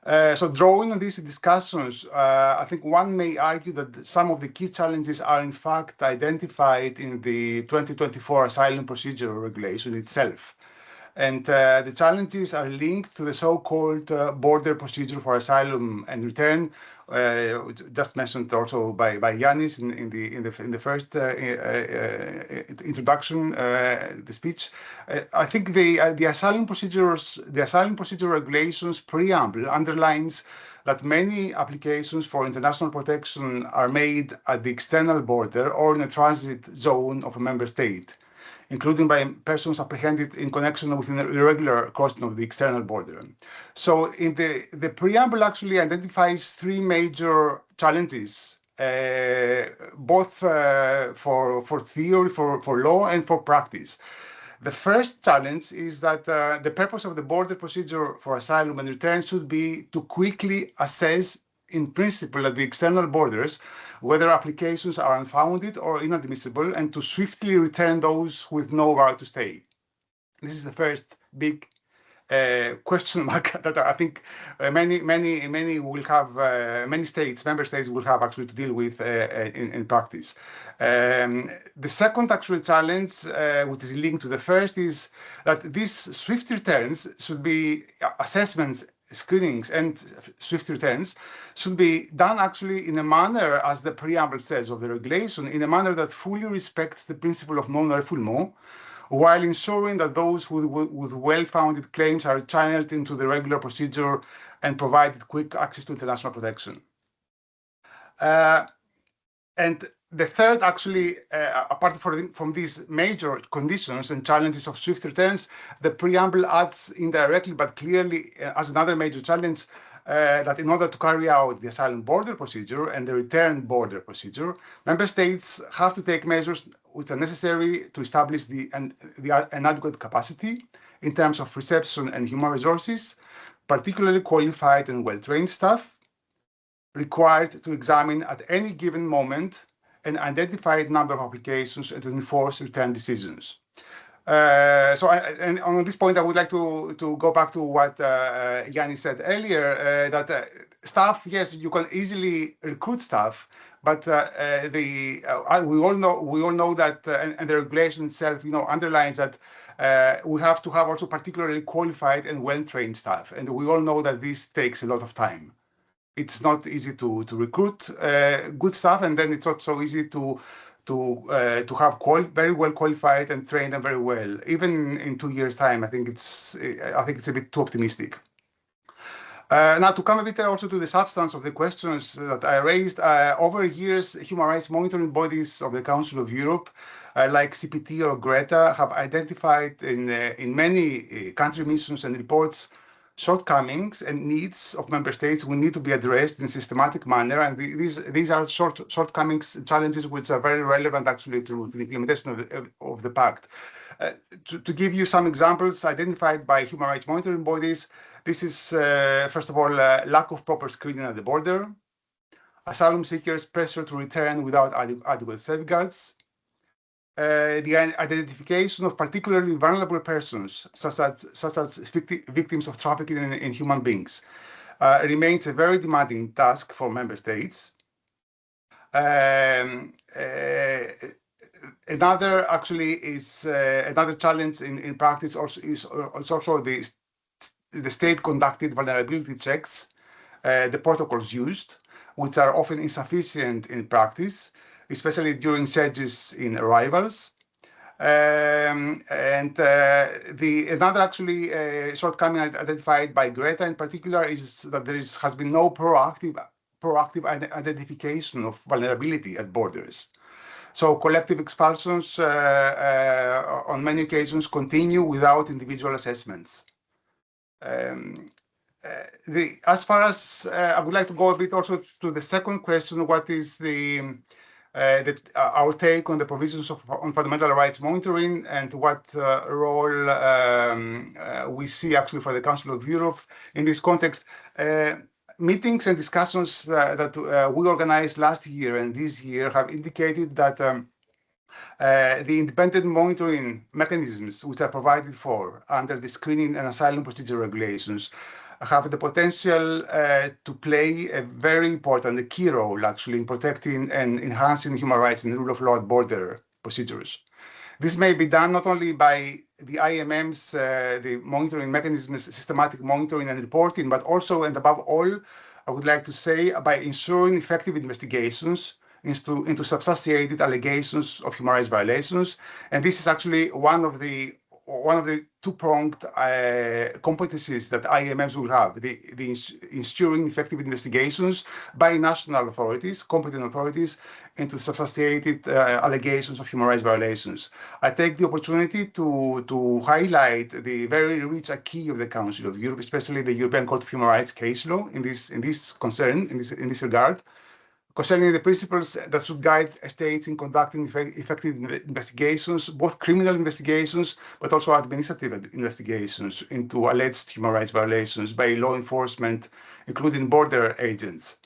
So drawing on these discussions, I think one may argue that some of the key challenges are in fact identified in the 2024 Asylum Procedure Regulation itself. And the challenges are linked to the so-called border procedure for asylum and return, just mentioned also by Yannis in the first introduction, the speech. I think the asylum procedure regulations preamble underlines that many applications for international protection are made at the external border or in a transit zone of a member state, including by persons apprehended in connection with an irregular crossing of the external border. So in the preamble actually identifies three major challenges, both for theory, for law, and for practice. The first challenge is that the purpose of the border procedure for asylum and return should be to quickly assess, in principle, at the external borders, whether applications are unfounded or inadmissible, and to swiftly return those with no right to stay. This is the first big question mark that I think many will have, member states will have actually to deal with in practice. The second actual challenge, which is linked to the first, is that these swift returns should be assessments, screenings, and swift returns should be done actually in a manner, as the preamble says of the regulation, in a manner that fully respects the principle of non-refoulement, while ensuring that those with well-founded claims are channeled into the regular procedure and provided quick access to international protection. And the third, actually, apart from these major conditions and challenges of swift returns, the preamble adds indirectly but clearly as another major challenge that in order to carry out the asylum border procedure and the return border procedure, member states have to take measures which are necessary to establish an adequate capacity in terms of reception and human resources, particularly qualified and well-trained staff, required to examine at any given moment an identified number of applications and to enforce return decisions. And on this point, I would like to go back to what Yannis said earlier, that staff, yes, you can easily recruit staff, but we all know that, and the regulation itself, underlines that we have to have also particularly qualified and well-trained staff, and we all know that this takes a lot of time. It's not easy to recruit good staff, and then it's not so easy to have very well qualified and train them very well. Even in 2 years' time, I think it's a bit too optimistic. Now, to come a bit also to the substance of the questions that I raised, over years, human rights monitoring bodies of the Council of Europe, like CPT or Greta, have identified in many country missions and reports shortcomings and needs of member states will need to be addressed in a systematic manner, and these are shortcomings, challenges which are very relevant actually to the implementation of the pact. To give you some examples identified by human rights monitoring bodies, this is first of all lack of proper screening at the border, asylum seekers' pressure to return without adequate safeguards, the identification of particularly vulnerable persons, such as victims of trafficking in human beings, remains a very demanding task for member states. Another challenge in practice is also the state-conducted vulnerability checks, the protocols used, which are often insufficient in practice, especially during surges in arrivals. Another shortcoming identified by Greta in particular is that there has been no proactive identification of vulnerability at borders. So collective expulsions on many occasions continue without individual assessments. As far as I would like to go a bit also to the second question, what is our take on the provisions on fundamental rights monitoring and what role we see actually for the Council of Europe in this context. Meetings and discussions that we organized last year and this year have indicated that the independent monitoring mechanisms which are provided for under the screening and asylum procedure regulations have the potential to play a very important, a key role actually in protecting and enhancing human rights and the rule of law at border procedures. This may be done not only by the IMM's, the monitoring mechanisms, systematic monitoring and reporting, but also and above all I would like to say, by ensuring effective investigations into substantiated allegations of human rights violations. And this is actually one of the two-pronged competencies that IMMs will have, the ensuring effective investigations by national authorities, competent authorities, into substantiated allegations of human rights violations. I take the opportunity to highlight the very rich acquis of the Council of Europe, especially the European Court of Human Rights case law in this regard, concerning the principles that should guide states in conducting effective investigations, both criminal investigations, but also administrative investigations into alleged human rights violations by law enforcement, including border agents.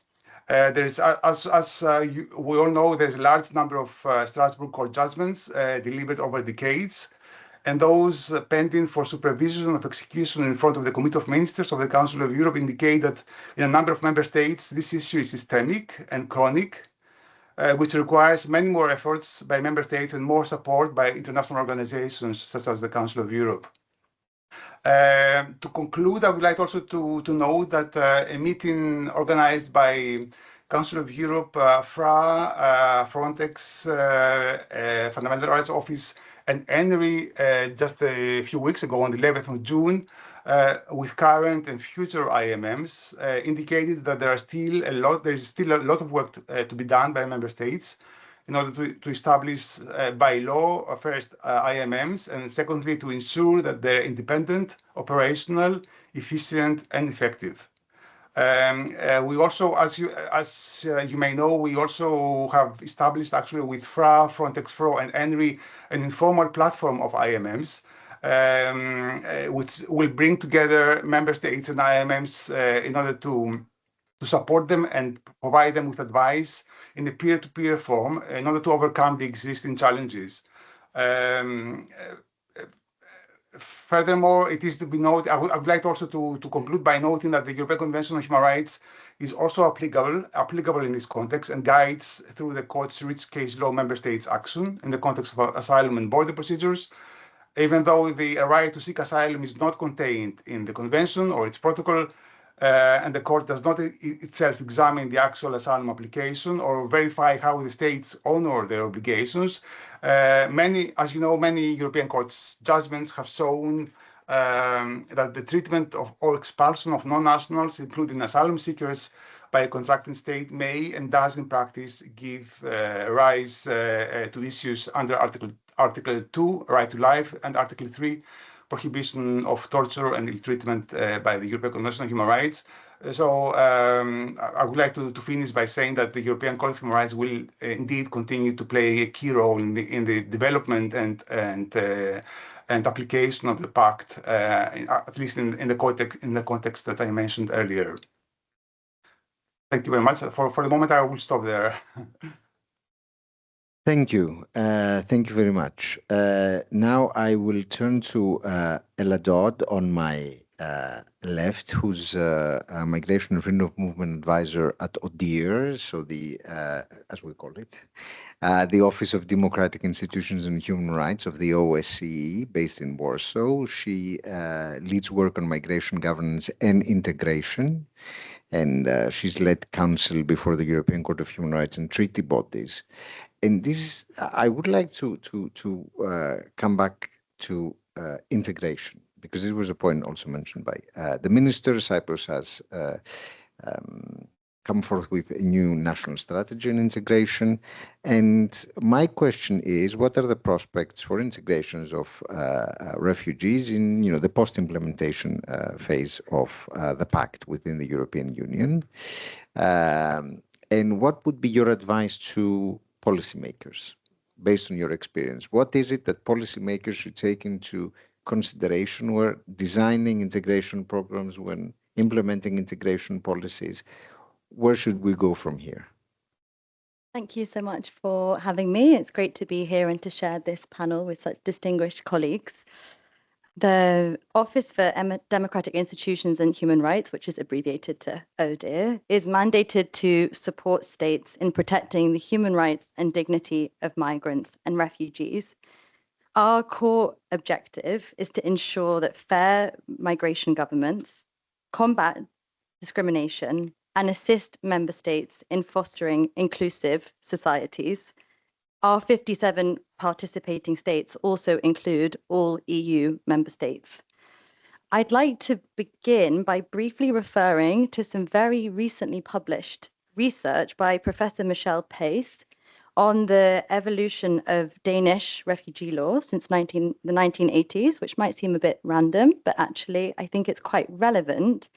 There's, we all know, there's a large number of Strasbourg court judgments delivered over decades, and those pending for supervision of execution in front of the Committee of Ministers of the Council of Europe indicate that in a number of member states, this issue is systemic and chronic, which requires many more efforts by member states and more support by international organizations such as the Council of Europe. To conclude, I would like also to note that a meeting organized by Council of Europe, FRA, Frontex, Fundamental Rights Office, and ENRI just a few weeks ago on the 11th of June, with current and future IMMs, indicated that there is still a lot of work to be done by member states in order to establish by law, first IMMs, and secondly, to ensure that they're independent, operational, efficient, and effective. We also, as you may know, we also have established actually with FRA, Frontex, FRO, and ENRI an informal platform of IMMs, which will bring together member states and IMMs in order to support them and provide them with advice in a peer-to-peer form in order to overcome the existing challenges. Furthermore, it is to be noted, I would like also to conclude by noting that the European Convention on Human Rights is also applicable in this context and guides through the court's rich case law member states' action in the context of asylum and border procedures. Even though the right to seek asylum is not contained in the convention or its protocol, and the court does not itself examine the actual asylum application or verify how the states honor their obligations, as you know, many European courts' judgments have shown that the treatment of or expulsion of non-nationals, including asylum seekers, by a contracting state may and does in practice give rise to issues under Article 2, right to life, and Article 3, prohibition of torture and ill treatment by the European Convention on Human Rights. So I would like to finish by saying that the European Court of Human Rights will indeed continue to play a key role in the development and application of the pact, at least in the context that I mentioned earlier. Thank you very much. For the moment, I will stop there. Thank you. Thank you very much. Now I will turn to Eladod on my left, who's a Migration and Freedom of Movement Advisor at ODIHR, so the, as we call it, the Office of Democratic Institutions and Human Rights of the OSCE, based in Warsaw. She leads work on migration governance and integration, and she's led counsel before the European Court of Human Rights and treaty bodies. And this, I would like to come back to integration, because it was a point also mentioned by the minister. Cyprus has come forth with a new national strategy on integration. And my question is, what are the prospects for integrations of refugees in the post-implementation phase of the pact within the European Union? And what would be your advice to policymakers, based on your experience? What is it that policymakers should take into consideration when designing integration programs, when implementing integration policies? Where should we go from here? Thank you so much for having me. It's great to be here and to share this panel with such distinguished colleagues. The Office for Democratic Institutions and Human Rights, which is abbreviated to ODIHR, is mandated to support states in protecting the human rights and dignity of migrants and refugees. Our core objective is to ensure that fair migration governments combat discrimination and assist member states in fostering inclusive societies. Our 57 participating states also include all EU member states. I'd like to begin by briefly referring to some very recently published research by Professor Michelle Pace on the evolution of Danish refugee law since the 1980s, which might seem a bit random, but actually I think it's quite relevant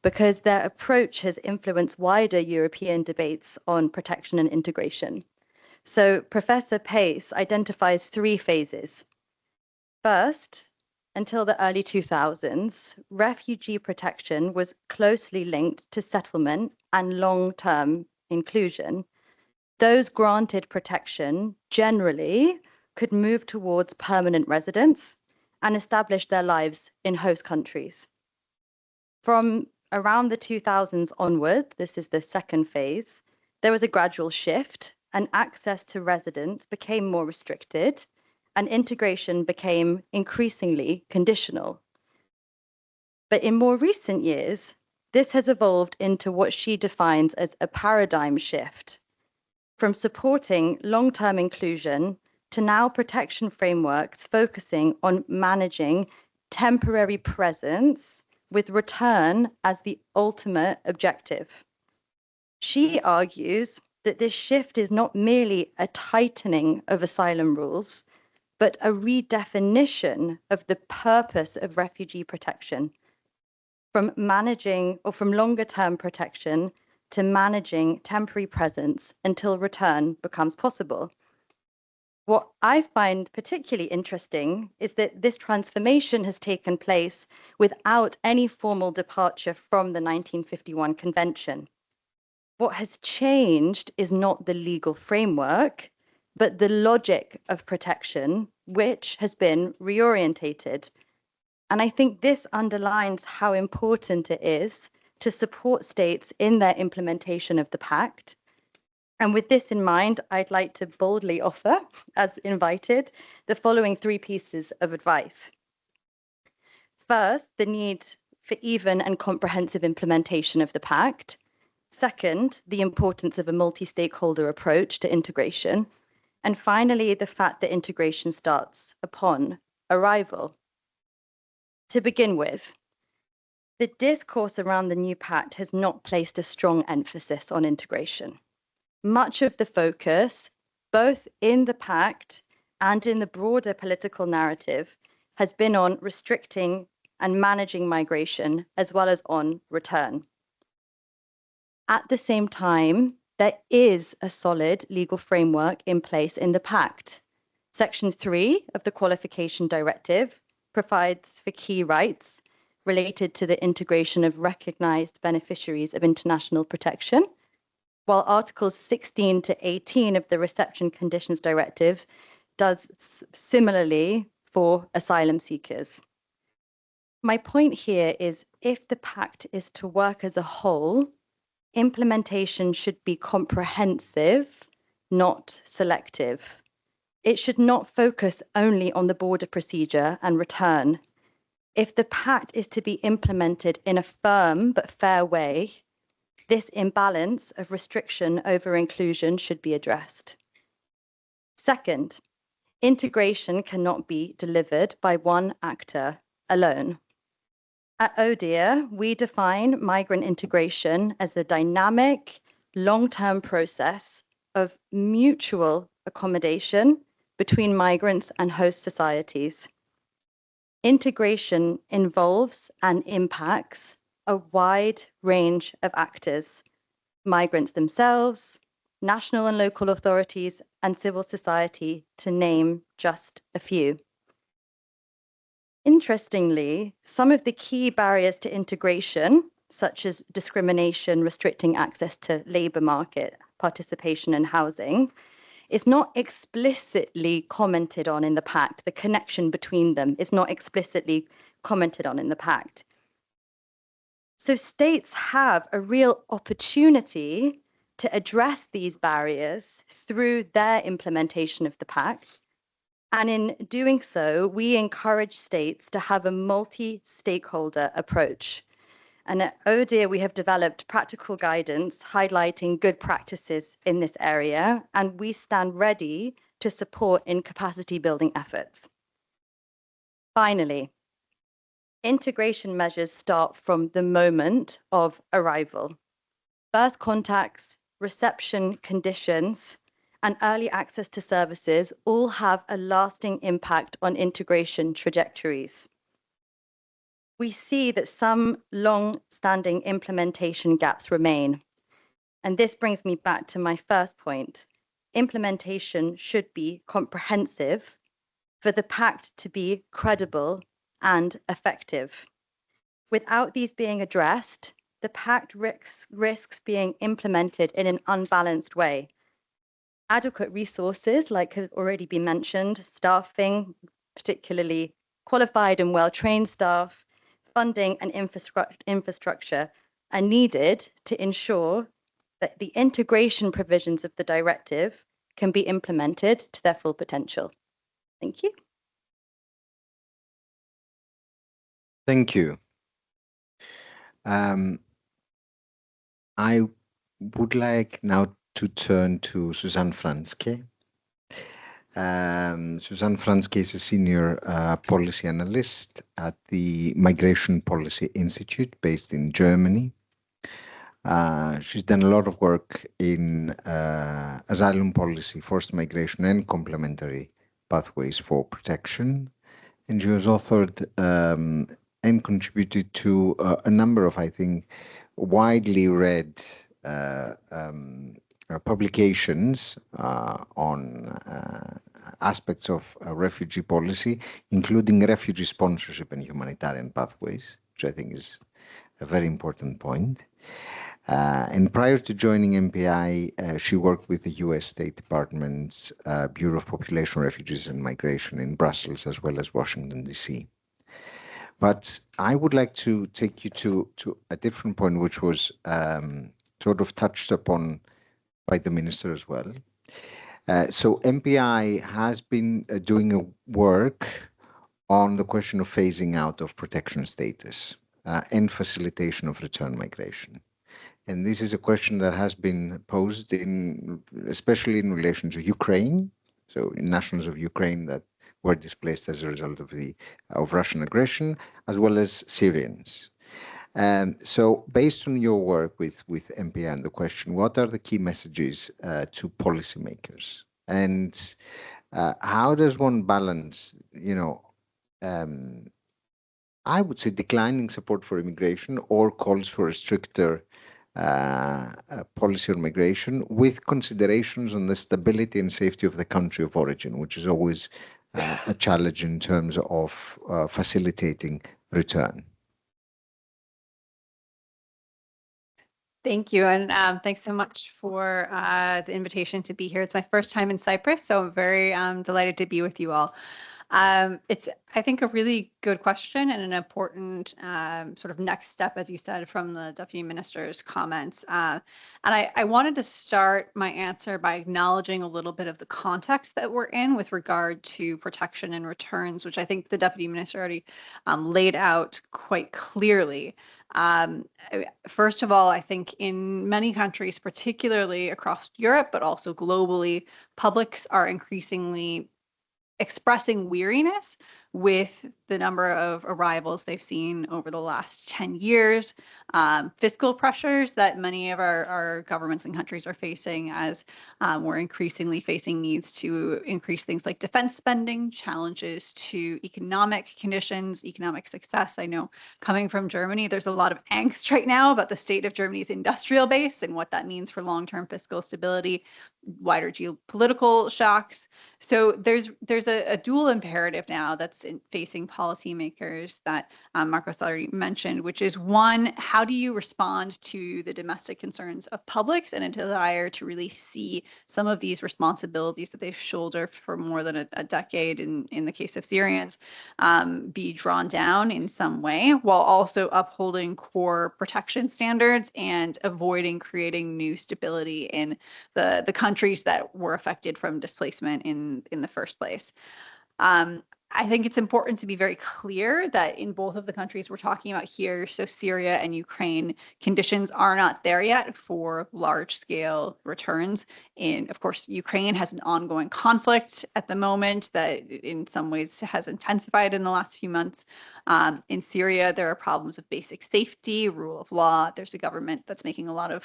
because their approach has influenced wider European debates on protection and integration. So Professor Pace identifies three phases. First, until the early 2000s, refugee protection was closely linked to settlement and long-term inclusion. Those granted protection generally could move towards permanent residence and establish their lives in host countries. From around the 2000s onward, this is the second phase, there was a gradual shift and access to residence became more restricted and integration became increasingly conditional. But in more recent years, this has evolved into what she defines as a paradigm shift, from supporting long-term inclusion to now protection frameworks focusing on managing temporary presence with return as the ultimate objective. She argues that this shift is not merely a tightening of asylum rules, but a redefinition of the purpose of refugee protection, from managing or from longer term protection to managing temporary presence until return becomes possible. What I find particularly interesting is that this transformation has taken place without any formal departure from the 1951 Convention. What has changed is not the legal framework, but the logic of protection, which has been reorientated. And I think this underlines how important it is to support states in their implementation of the pact. And with this in mind, I'd like to boldly offer, as invited, the following three pieces of advice. First, the need for even and comprehensive implementation of the pact. Second, the importance of a multi-stakeholder approach to integration. And finally, the fact that integration starts upon arrival. To begin with, the discourse around the new pact has not placed a strong emphasis on integration. Much of the focus, both in the pact and in the broader political narrative, has been on restricting and managing migration, as well as on return. At the same time, there is a solid legal framework in place in the pact. Section 3 of the Qualification Directive provides for key rights related to the integration of recognized beneficiaries of international protection, while Articles 16 to 18 of the Reception Conditions Directive does similarly for asylum seekers. My point here is if the pact is to work as a whole, implementation should be comprehensive, not selective. It should not focus only on the border procedure and return. If the pact is to be implemented in a firm but fair way, this imbalance of restriction over inclusion should be addressed. Second, integration cannot be delivered by one actor alone. At ODIHR, we define migrant integration as a dynamic, long-term process of mutual accommodation between migrants and host societies. Integration involves and impacts a wide range of actors, migrants themselves, national and local authorities, and civil society, to name just a few. Interestingly, some of the key barriers to integration, such as discrimination restricting access to labor market, participation and housing, is not explicitly commented on in the pact. The connection between them is not explicitly commented on in the pact. So states have a real opportunity to address these barriers through their implementation of the pact. And in doing so, we encourage states to have a multi-stakeholder approach. And at ODIHR, we have developed practical guidance highlighting good practices in this area, and we stand ready to support in capacity building efforts. Finally, integration measures start from the moment of arrival. First contacts, reception conditions, and early access to services all have a lasting impact on integration trajectories. We see that some long-standing implementation gaps remain. And this brings me back to my first point. Implementation should be comprehensive for the pact to be credible and effective. Without these being addressed, the pact risks being implemented in an unbalanced way. Adequate resources, like has already been mentioned, staffing, particularly qualified and well-trained staff, funding and infrastructure are needed to ensure that the integration provisions of the directive can be implemented to their full potential. Thank you. Thank you. I would like now to turn to Susanne Franzke. Susanne Franzke is a senior policy analyst at the Migration Policy Institute based in Germany. She's done a lot of work in asylum policy, forced migration, and complementary pathways for protection. And she has authored and contributed to a number of, I think, widely read publications on aspects of refugee policy, including refugee sponsorship and humanitarian pathways, which I think is a very important point. And prior to joining MPI, she worked with the US State Department's Bureau of Population, Refugees and Migration in Brussels, as well as Washington, D.C. But I would like to take you to a different point, which was sort of touched upon by the minister as well. So MPI has been doing a work on the question of phasing out of protection status and facilitation of return migration. And this is a question that has been posed especially in relation to Ukraine, so nationals of Ukraine that were displaced as a result of Russian aggression, as well as Syrians. So based on your work with MPI and the question, what are the key messages to policymakers? And how does one balance, I would say declining support for immigration or calls for a stricter policy on migration with considerations on the stability and safety of the country of origin, which is always a challenge in terms of facilitating return. Thank you, and thanks so much for the invitation to be here. It's my first time in Cyprus, so I'm very delighted to be with you all. It's, I think, a really good question and an important sort of next step, as you said, from the Deputy Minister's comments. And I wanted to start my answer by acknowledging a little bit of the context that we're in with regard to protection and returns, which I think the Deputy Minister already laid out quite clearly. First of all, I think in many countries, particularly across Europe, but also globally, publics are increasingly expressing weariness with the number of arrivals they've seen over the last 10 years, fiscal pressures that many of our governments and countries are facing as we're increasingly facing needs to increase things like defense spending, challenges to economic conditions, economic success. I know coming from Germany, there's a lot of angst right now about the state of Germany's industrial base and what that means for long-term fiscal stability, wider geopolitical shocks. So there's a dual imperative now that's facing policymakers that Marcos already mentioned, which is one, how do you respond to the domestic concerns of publics and a desire to really see some of these responsibilities that they've shouldered for more than a decade in the case of Syrians be drawn down in some way, while also upholding core protection standards and avoiding creating new stability in the countries that were affected from displacement in the first place. I think it's important to be very clear that in both of the countries we're talking about here, so Syria and Ukraine, conditions are not there yet for large-scale returns. Of course, Ukraine has an ongoing conflict at the moment that in some ways has intensified in the last few months. In Syria, there are problems of basic safety, rule of law. There's a government that's making a lot of,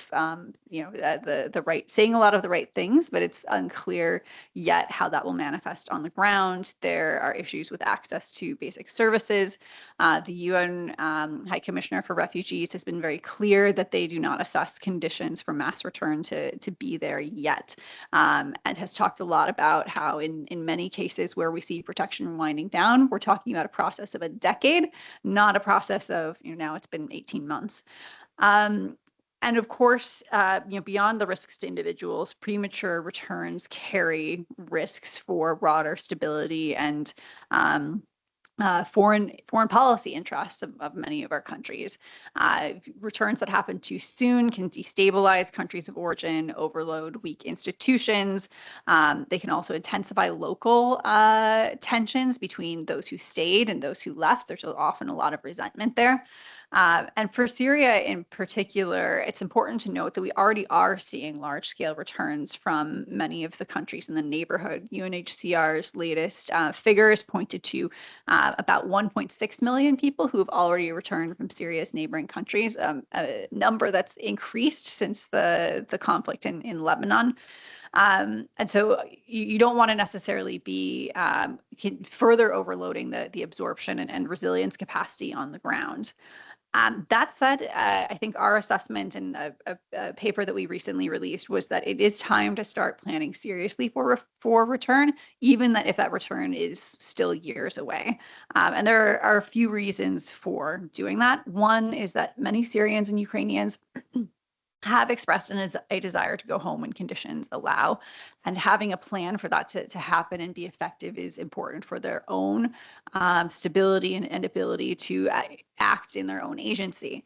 saying a lot of the right things, but it's unclear yet how that will manifest on the ground. There are issues with access to basic services. The UN High Commissioner for Refugees has been very clear that they do not assess conditions for mass return to be there yet, and has talked a lot about how in many cases where we see protection winding down, we're talking about a process of a decade, not a process of, now it's been 18 months. And of course, beyond the risks to individuals, premature returns carry risks for broader stability and foreign policy interests of many of our countries. Returns that happen too soon can destabilize countries of origin, overload weak institutions. They can also intensify local tensions between those who stayed and those who left. There's often a lot of resentment there. And for Syria in particular, it's important to note that we already are seeing large-scale returns from many of the countries in the neighborhood. UNHCR's latest figures pointed to about 1.6 million people who have already returned from Syria's neighboring countries, a number that's increased since the conflict in Lebanon. And so you don't want to necessarily be further overloading the absorption and resilience capacity on the ground. That said, I think our assessment in a paper that we recently released was that it is time to start planning seriously for return, even if that return is still years away. And there are a few reasons for doing that. One is that many Syrians and Ukrainians have expressed a desire to go home when conditions allow, and having a plan for that to happen and be effective is important for their own stability and ability to act in their own agency.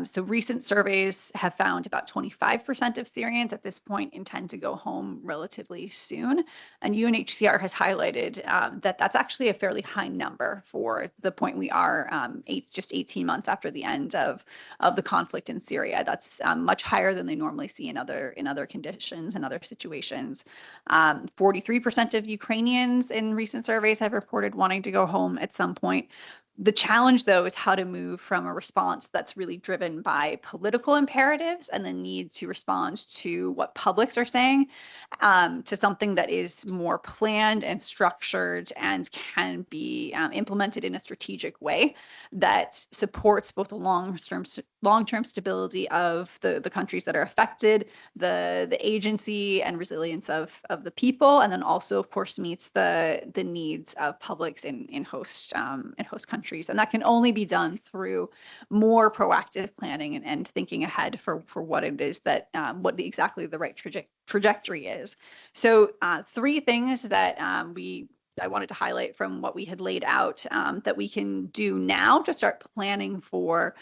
So recent surveys have found about 25% of Syrians at this point intend to go home relatively soon. And UNHCR has highlighted that that's actually a fairly high number for the point we are just 18 months after the end of the conflict in Syria. That's much higher than they normally see in other conditions and other situations. 43% of Ukrainians in recent surveys have reported wanting to go home at some point. The challenge, though, is how to move from a response that's really driven by political imperatives and the need to respond to what publics are saying, to something that is more planned and structured and can be implemented in a strategic way that supports both the long-term stability of the countries that are affected, the agency and resilience of the people, and then also, of course, meets the needs of publics in host countries. And that can only be done through more proactive planning and thinking ahead for what it is that exactly the right trajectory is. So 3 things that I wanted to highlight from what we had laid out that we can do now to start planning for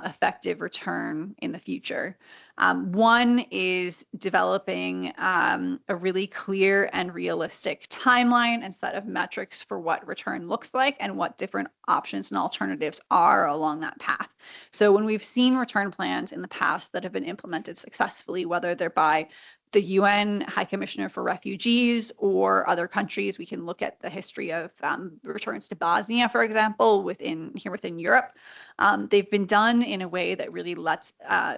effective return in the future. One is developing a really clear and realistic timeline and set of metrics for what return looks like and what different options and alternatives are along that path. So when we've seen return plans in the past that have been implemented successfully, whether they're by the UN High Commissioner for Refugees or other countries, we can look at the history of returns to Bosnia, for example, within Europe. They've been done in a way that really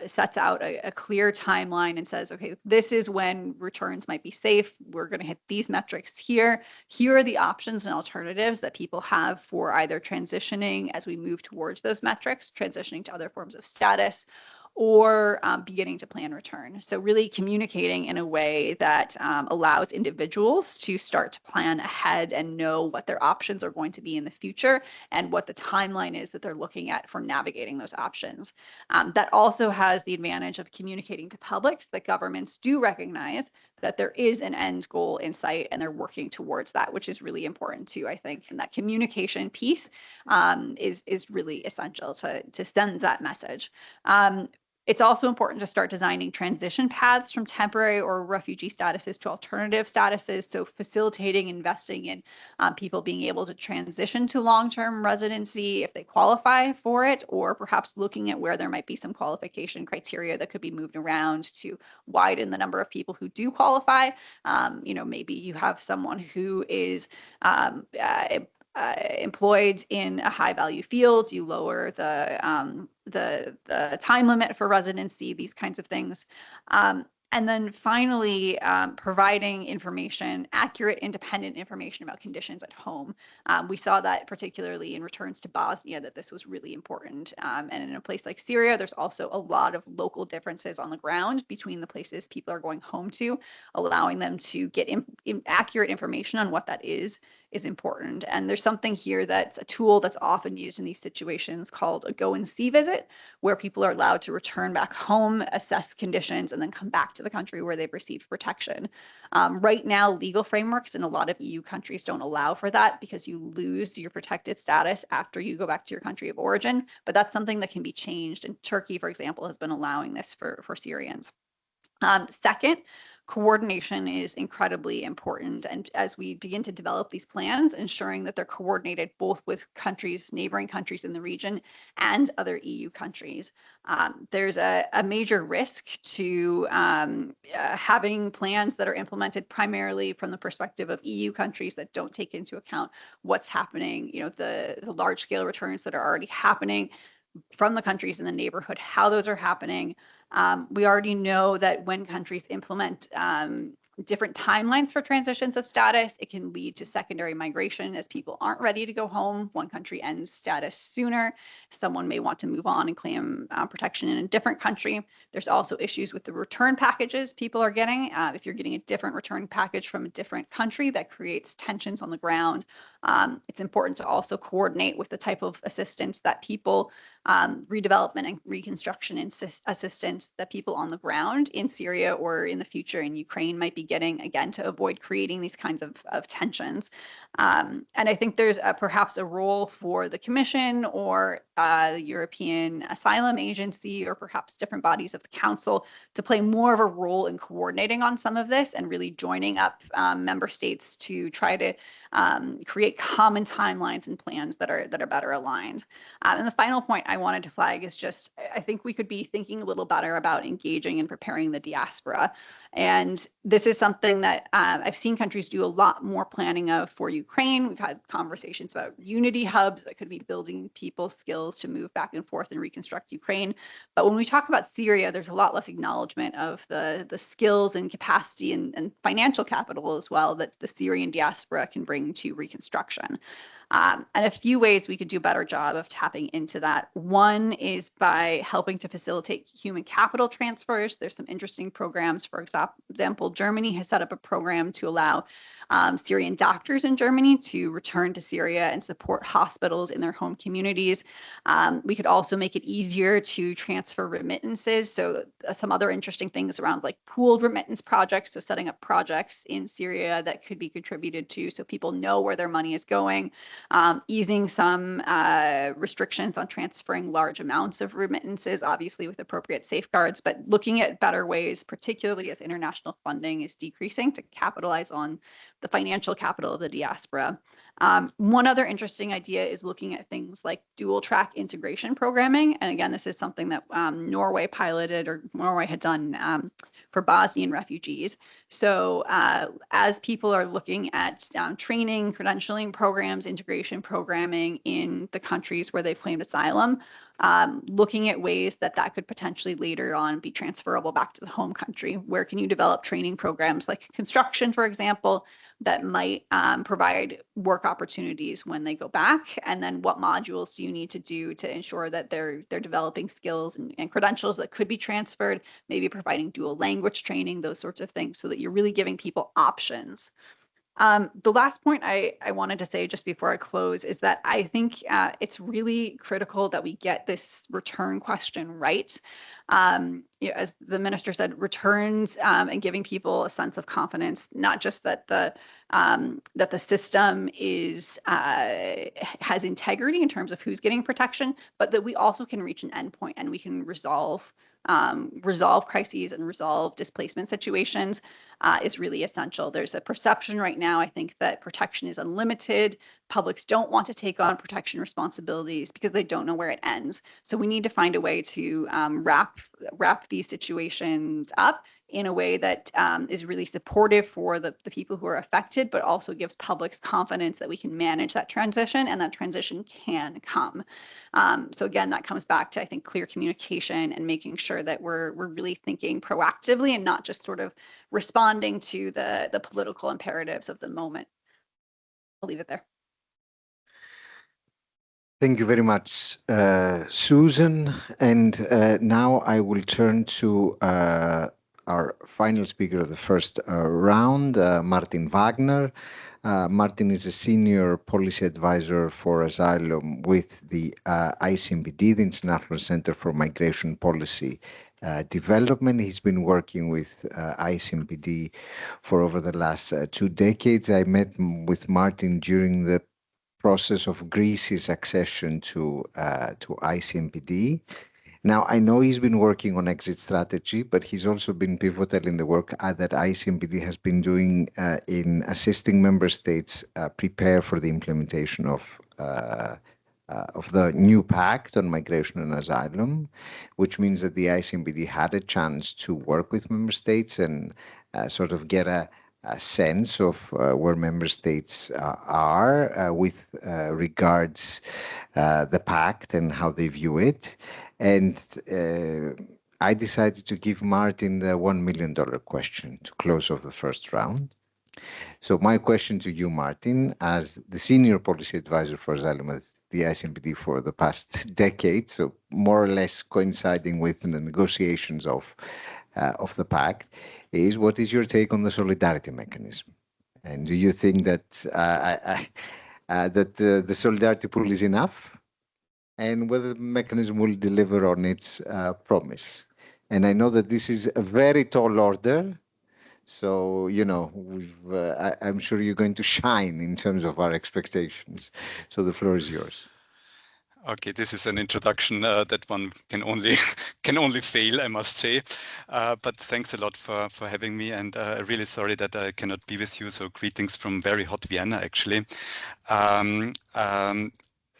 sets out a clear timeline and says, okay, this is when returns might be safe. We're going to hit these metrics here. Here are the options and alternatives that people have for either transitioning as we move towards those metrics, transitioning to other forms of status, or beginning to plan return. So really communicating in a way that allows individuals to start to plan ahead and know what their options are going to be in the future and what the timeline is that they're looking at for navigating those options. That also has the advantage of communicating to publics that governments do recognize that there is an end goal in sight and they're working towards that, which is really important too, I think. And that communication piece is really essential to send that message. It's also important to start designing transition paths from temporary or refugee statuses to alternative statuses. So facilitating investing in people being able to transition to long-term residency if they qualify for it, or perhaps looking at where there might be some qualification criteria that could be moved around to widen the number of people who do qualify. Maybe you have someone who is employed in a high value field, you lower the time limit for residency, these kinds of things. And then finally, providing information, accurate, independent information about conditions at home. We saw that particularly in returns to Bosnia, that this was really important. And in a place like Syria, there's also a lot of local differences on the ground between the places people are going home to. Allowing them to get accurate information on what that is important. And there's something here that's a tool that's often used in these situations called a go and see visit, where people are allowed to return back home, assess conditions, and then come back to the country where they've received protection. Right now, legal frameworks in a lot of EU countries don't allow for that because you lose your protected status after you go back to your country of origin, but that's something that can be changed. And Turkey, for example, has been allowing this for Syrians. Second, coordination is incredibly important. And as we begin to develop these plans, ensuring that they're coordinated both with neighboring countries in the region and other EU countries. There's a major risk to having plans that are implemented primarily from the perspective of EU countries that don't take into account what's happening, the large scale returns that are already happening from the countries in the neighborhood, how those are happening. We already know that when countries implement different timelines for transitions of status, it can lead to secondary migration as people aren't ready to go home. One country ends status sooner. Someone may want to move on and claim protection in a different country. There's also issues with the return packages people are getting. If you're getting a different return package from a different country, that creates tensions on the ground. It's important to also coordinate with the type of assistance that people, redevelopment and reconstruction assistance that people on the ground in Syria or in the future in Ukraine might be getting, again, to avoid creating these kinds of tensions. And I think there's perhaps a role for the Commission or the European Asylum Agency, or perhaps different bodies of the Council, to play more of a role in coordinating on some of this and really joining up member states to try to create common timelines and plans that are better aligned. And the final point I wanted to flag is just, I think we could be thinking a little better about engaging and preparing the diaspora. And this is something that I've seen countries do a lot more planning of for Ukraine. We've had conversations about unity hubs that could be building people's skills to move back and forth and reconstruct Ukraine. But when we talk about Syria, there's a lot less acknowledgement of the skills and capacity and financial capital as well that the Syrian diaspora can bring to reconstruction. And a few ways we could do a better job of tapping into that. One is by helping to facilitate human capital transfers. There's some interesting programs. For example, Germany has set up a program to allow Syrian doctors in Germany to return to Syria and support hospitals in their home communities. We could also make it easier to transfer remittances. So some other interesting things around like pooled remittance projects. So setting up projects in Syria that could be contributed to so people know where their money is going. Easing some restrictions on transferring large amounts of remittances, obviously with appropriate safeguards, but looking at better ways, particularly as international funding is decreasing, to capitalize on the financial capital of the diaspora. One other interesting idea is looking at things like dual track integration programming. And again, this is something that Norway piloted, or Norway had done for Bosnian refugees. So as people are looking at training, credentialing programs, integration programming in the countries where they've claimed asylum, looking at ways that could potentially later on be transferable back to the home country. Where can you develop training programs like construction, for example, that might provide work opportunities when they go back? And then what modules do you need to do to ensure that they're developing skills and credentials that could be transferred, maybe providing dual language training, those sorts of things, so that you're really giving people options. The last point I wanted to say just before I close is that I think it's really critical that we get this return question right. As the minister said, returns and giving people a sense of confidence, not just that the system is has integrity in terms of who's getting protection, but that we also can reach an endpoint and we can resolve resolve crises and resolve displacement situations is really essential. There's a perception right now, I think, that protection is unlimited. Publics don't want to take on protection responsibilities because they don't know where it ends. So we need to find a way to wrap these situations up in a way that is really supportive for the people who are affected, but also gives publics confidence that we can manage that transition and that transition can come. So again, that comes back to, I think, clear communication and making sure that we're really thinking proactively and not just sort of responding to the political imperatives of the moment. I'll leave it there. Thank you very much, Susan. And now I will turn to our final speaker of the first round, Martin Wagner. Martin is a senior policy advisor for asylum with the ICMPD, the International Center for Migration Policy Development. He's been working with ICMPD for over the last 2 decades. I met with Martin during the process of Greece's accession to ICMPD. Now, I know he's been working on exit strategy, but he's also been pivotal in the work that ICMPD has been doing in assisting member states prepare for the implementation of the new pact on migration and asylum, which means that the ICMPD had a chance to work with member states and sort of get a sense of where member states are with regards the pact and how they view it. And I decided to give Martin the $1 million question to close off the first round. So my question to you, Martin, as the senior policy advisor for asylum at the ICMPD for the past decade, so more or less coinciding with the negotiations of the pact, is what is your take on the solidarity mechanism? And do you think that that the solidarity pool is enough? And whether the mechanism will deliver on its promise. And I know that this is a very tall order, so you know I'm sure you're going to shine in terms of our expectations. So the floor is yours. Okay, this is an introduction that one can only fail, I must say. But thanks a lot for having me, and really sorry that I cannot be with you. So greetings from very hot Vienna, actually.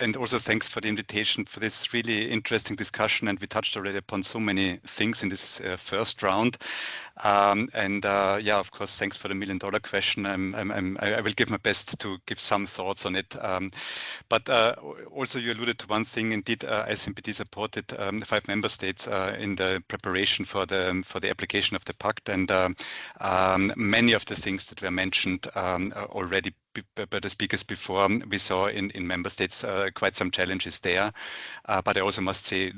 And also thanks for the invitation for this really interesting discussion. And we touched already upon so many things in this first round. Yeah, of course, thanks for the $1 million question. I will give my best to give some thoughts on it. But also you alluded to one thing. Indeed, ICMPD supported 5 member states in the preparation for the application of the pact, and many of the things that were mentioned already by the speakers before, we saw in member states quite some challenges there. But I also must say,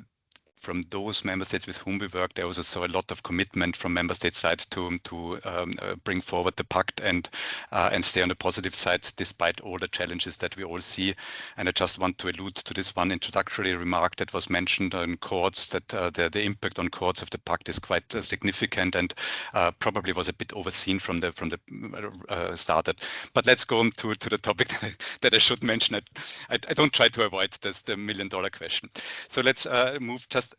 from those member states with whom we worked, I also saw a lot of commitment from member state side to bring forward the pact and stay on the positive side despite all the challenges that we all see. And I just want to allude to this one introductory remark that was mentioned on courts, that the impact on courts of the pact is quite significant and probably was a bit overseen from the started. But let's go on to the topic that I should mention. I don't try to avoid this, the $1 million question. So let's move just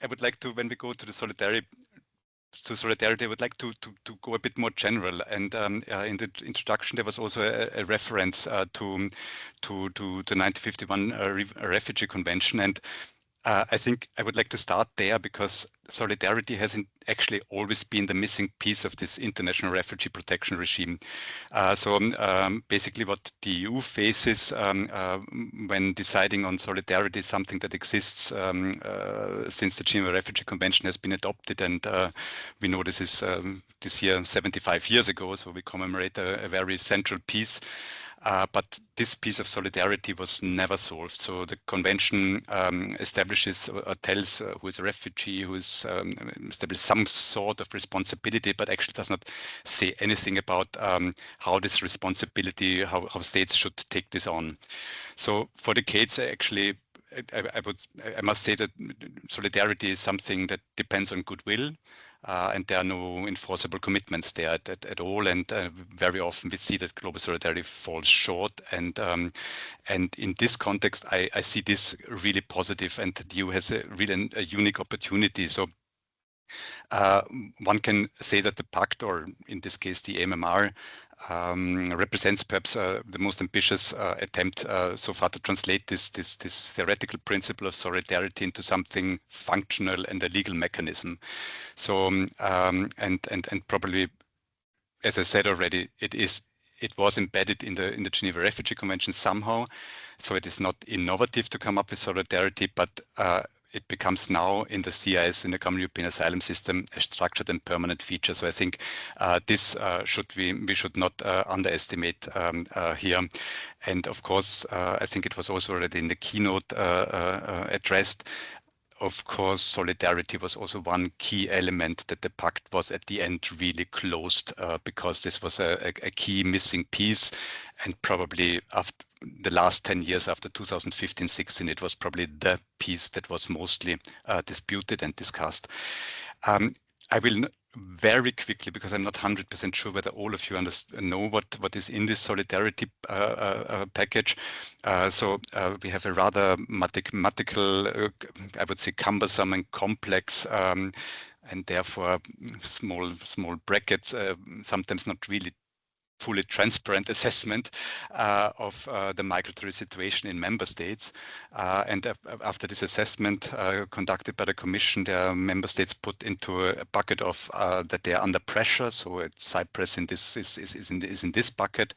I would like to, when we go to the solidarity, I would like to go a bit more general. And in the introduction, there was also a reference to the 1951 Refugee Convention. And I think I would like to start there because solidarity hasn't actually always been the missing piece of this international refugee protection regime. So basically what the EU faces when deciding on solidarity is something that exists since the Geneva Refugee Convention has been adopted. And we know this is this year 75 years ago, so we commemorate a very central piece. But this piece of solidarity was never solved. So the convention establishes or tells who is a refugee, who is establishes some sort of responsibility, but actually does not say anything about how this responsibility, how states should take this on. So for decades, actually, I must say that solidarity is something that depends on goodwill. And there are no enforceable commitments there at all. And very often we see that global solidarity falls short. And in this context, I see this really positive, and the EU has really a unique opportunity. So One can say that the pact, or in this case the MMR, represents perhaps the most ambitious attempt so far to translate this theoretical principle of solidarity into something functional and a legal mechanism. So and probably, as I said already, it was embedded in the Geneva Refugee Convention somehow. So it is not innovative to come up with solidarity, but it becomes now in the CIS, in the Common European Asylum System, a structured and permanent feature. So I think this we should not underestimate here. And of course, I think it was also already in the keynote addressed. Of course, solidarity was also one key element that the pact was at the end really closed, because this was a key missing piece, and probably after the last 10 years after 2015-16, it was probably the piece that was mostly disputed and discussed. I will very quickly, because I'm not 100% sure whether all of you know what is in this solidarity package. So we have a rather mathematical, I would say, cumbersome and complex, and therefore small brackets, sometimes not really fully transparent assessment of the migratory situation in member states. And after this assessment conducted by the Commission, the member states put into a bucket of that they are under pressure. So Cyprus in this is in this bucket.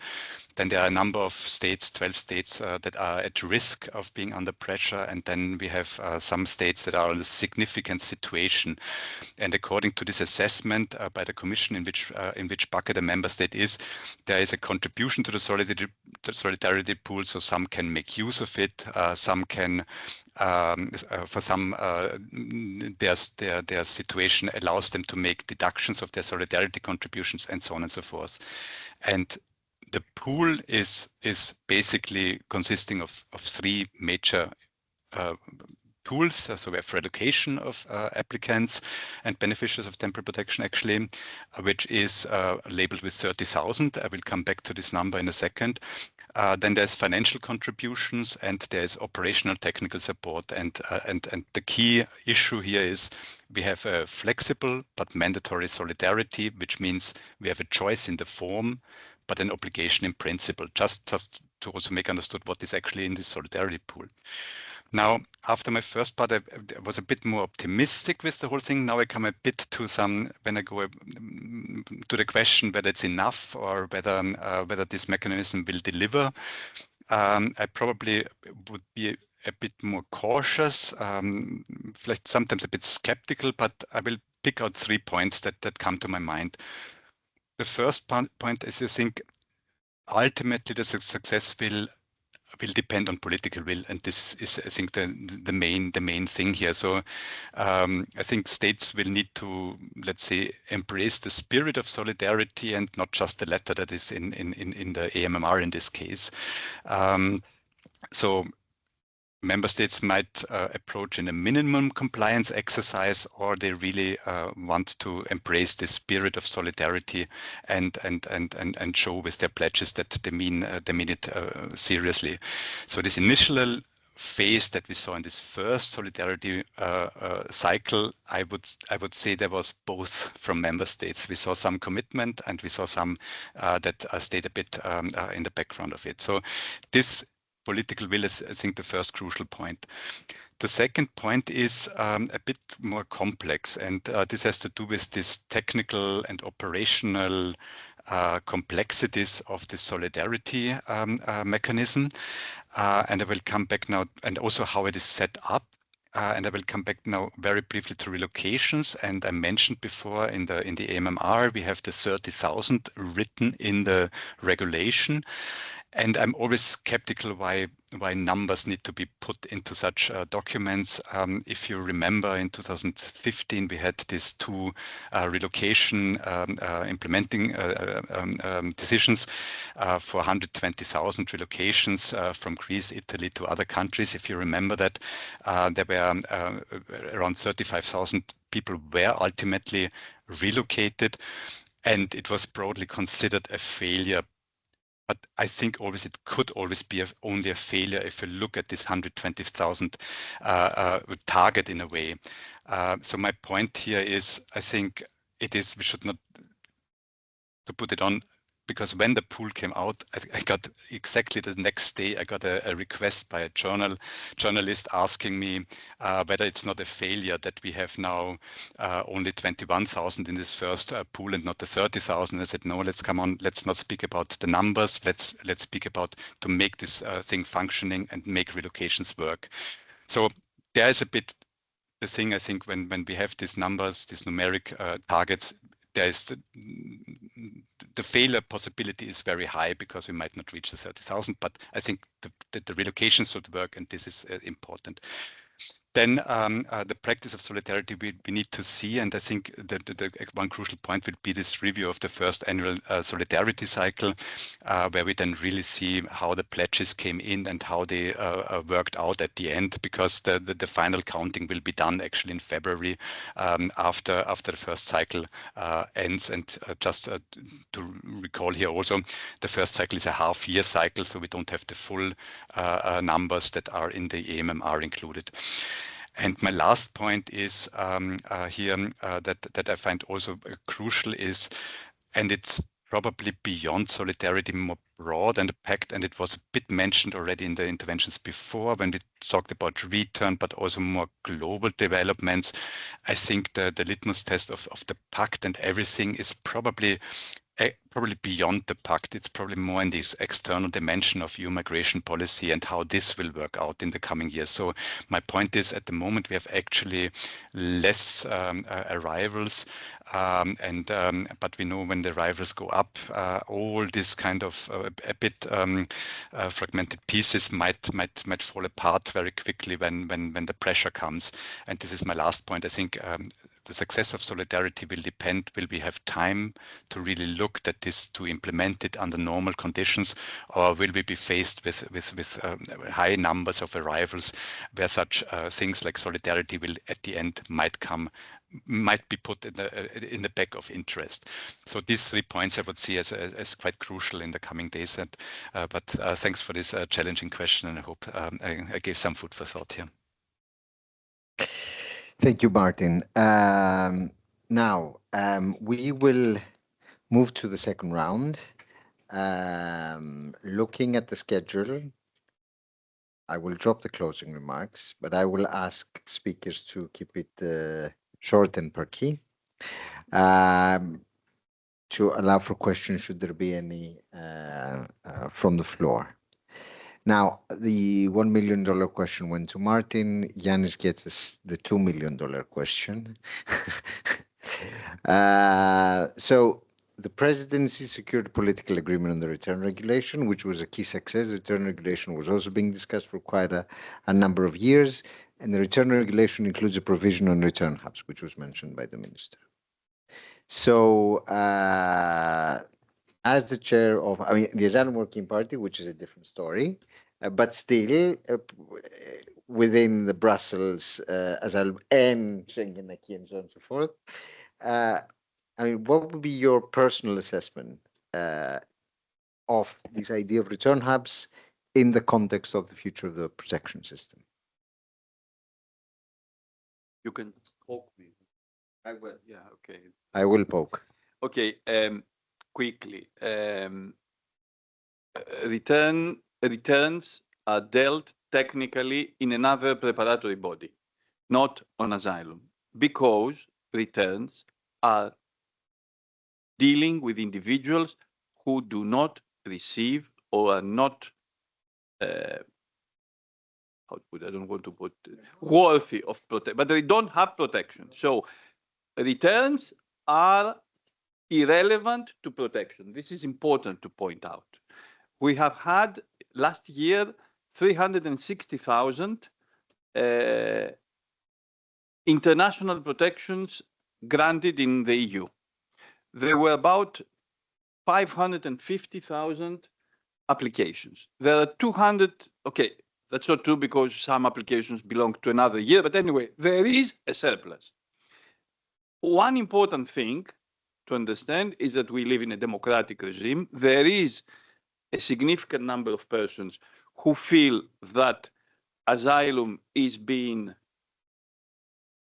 Then there are a number of states, 12 states, that are at risk of being under pressure. And then we have some states that are in a significant situation. And according to this assessment by the Commission, in which bucket a member state is, there is a contribution to the solidarity pool. So some can make use of it. Some can, for some, their situation allows them to make deductions of their solidarity contributions, and so on and so forth. And the pool is basically consisting of three major tools. So we have relocation of applicants and beneficiaries of temporary protection, actually, which is labeled with 30,000. I will come back to this number in a second. Then there's financial contributions, and there's operational technical support. And the key issue here is we have a flexible but mandatory solidarity, which means we have a choice in the form, but an obligation in principle, just to also make understood what is actually in this solidarity pool. Now, after my first part, I was a bit more optimistic with the whole thing. Now I come a bit to when I go to the question whether it's enough or whether this mechanism will deliver. I probably would be a bit more cautious, sometimes a bit skeptical, but I will pick out 3 points that come to my mind. The first point is, I think, ultimately the success will depend on political will, and this is, I think, the main thing here. So I think states will need to, let's say, embrace the spirit of solidarity and not just the letter that is in the AMMR in this case. So member states might approach in a minimum compliance exercise, or they really want to embrace the spirit of solidarity and show with their pledges that they mean it seriously. So this initial phase that we saw in this first solidarity cycle, I would say there was both from member states. We saw some commitment, and we saw some that stayed a bit in the background of it. So this political will is, I think, the first crucial point. The second point is a bit more complex, and this has to do with this technical and operational complexities of the solidarity mechanism. And I will come back now, and also how it is set up. And I will come back now very briefly to relocations. And I mentioned before in the AMMR, we have the 30,000 written in the regulation. And I'm always skeptical why numbers need to be put into such documents. If you remember, in 2015, we had these two relocation implementing decisions for 120,000 relocations from Greece, Italy to other countries. If you remember that, there were around 35,000 people were ultimately relocated, and it was broadly considered a failure. But I think it could always be only a failure if you look at this 120,000 target in a way. So my point here is, I think we should not to put it on, because when the pool came out, I got exactly the next day, I got a request by a journalist asking me whether it's not a failure that we have now only 21,000 in this first pool and not the 30,000. I said, no, let's come on, let's not speak about the numbers. Let's speak about to make this thing functioning and make relocations work. So there is a bit the thing, I think, when we have these numbers, these numeric targets, there is the failure possibility is very high because we might not reach the 30,000, but I think the relocation should work, and this is important. Then the practice of solidarity we need to see, and I think the one crucial point will be this review of the first annual solidarity cycle, where we then really see how the pledges came in and how they worked out at the end, because the final counting will be done actually in February after the first cycle ends. And just to recall here also, the first cycle is a half-year cycle, so we don't have the full numbers that are in the EMMR included. And my last point is here that I find also crucial is, and it's probably beyond solidarity, more broad and a pact, and it was a bit mentioned already in the interventions before when we talked about return, but also more global developments. I think the litmus test of the pact and everything is probably beyond the pact. It's probably more in this external dimension of EU migration policy and how this will work out in the coming years. So my point is, at the moment we have actually less arrivals, but we know when the arrivals go up, all this kind of a bit fragmented pieces might fall apart very quickly when the pressure comes. And this is my last point. I think the success of solidarity will depend, will we have time to really look at this, to implement it under normal conditions, or will we be faced with high numbers of arrivals where such things like solidarity will at the end might be put in the back of interest. So these 3 points I would see as quite crucial in the coming days. And but thanks for this challenging question, and I hope I gave some food for thought here. Thank you, Martin. Now, we will move to the second round. Looking at the schedule, I will drop the closing remarks, but I will ask speakers to keep it short and perky, to allow for questions should there be any from the floor. Now, the $1 million question went to Martin. Yanis gets the $2 million question. So the presidency secured political agreement on the return regulation, which was a key success. The return regulation was also being discussed for quite a number of years. And the return regulation includes a provision on return hubs, which was mentioned by the minister. So as the chair of, the Asylum Working Party, which is a different story, but still within the Brussels Asylum and Schengen Acquis and so on and so forth, what would be your personal assessment of this idea of return hubs in the context of the future of the protection system? You can poke me. I will. Yeah. Okay. I will poke. Okay. Quickly. Returns are dealt technically in another preparatory body, not on asylum, because returns are dealing with individuals who do not receive or are not I don't want to put worthy of protection, but they don't have protection. So returns are irrelevant to protection. This is important to point out. We have had last year 360,000 international protections granted in the EU. There were about 550,000 applications. There are 200, okay, that's not true because some applications belong to another year, but anyway, there is a surplus. One important thing to understand is that we live in a democratic regime. There is a significant number of persons who feel that asylum is being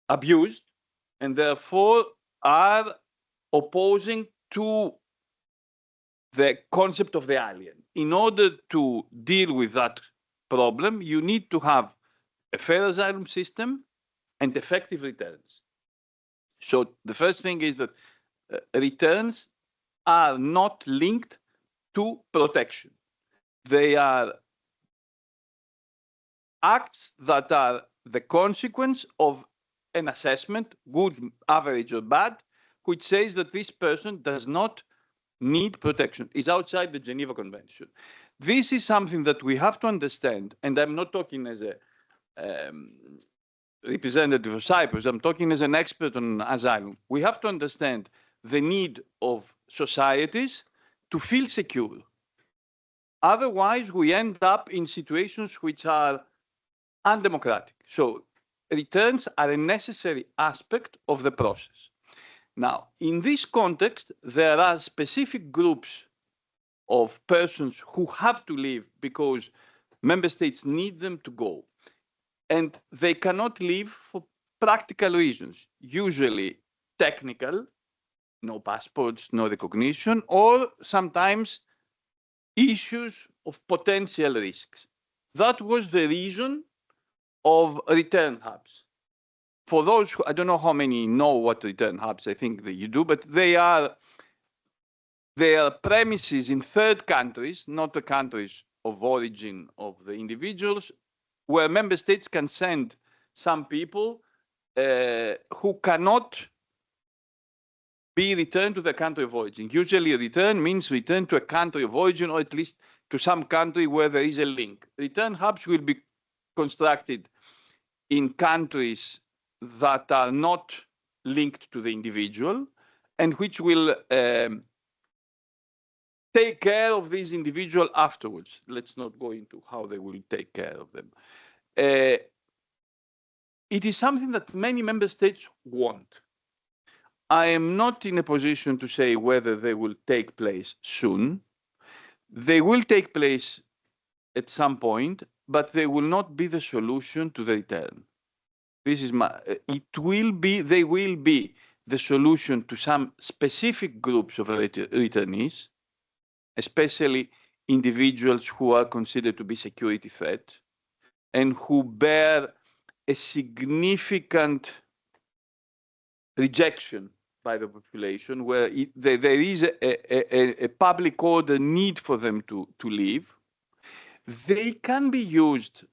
abused and therefore are opposing to the concept of the alien. In order to deal with that problem, you need to have a fair asylum system and effective returns. So the first thing is that returns are not linked to protection. They are acts that are the consequence of an assessment, good, average, or bad, which says that this person does not need protection, is outside the Geneva Convention. This is something that we have to understand, and I'm not talking as a representative of Cyprus, I'm talking as an expert on asylum. We have to understand the need of societies to feel secure. Otherwise, we end up in situations which are undemocratic. So returns are a necessary aspect of the process. Now, in this context, there are specific groups of persons who have to leave because member states need them to go. And they cannot leave for practical reasons, usually technical, no passports, no recognition, or sometimes issues of potential risks. That was the reason of return hubs. For those who, I don't know how many know what return hubs, I think that you do, but they are premises in third countries, not the countries of origin of the individuals, where member states can send some people who cannot be returned to the country of origin. Usually a return means return to a country of origin, or at least to some country where there is a link. Return hubs will be constructed in countries that are not linked to the individual and which will take care of these individuals afterwards. Let's not go into how they will take care of them. It is something that many member states want. I am not in a position to say whether they will take place soon. They will take place at some point, but they will not be the solution to the return. This is they will be the solution to some specific groups of returnees, especially individuals who are considered to be security threats and who bear a significant rejection by the population, where there is a public order need for them to leave. They can be used,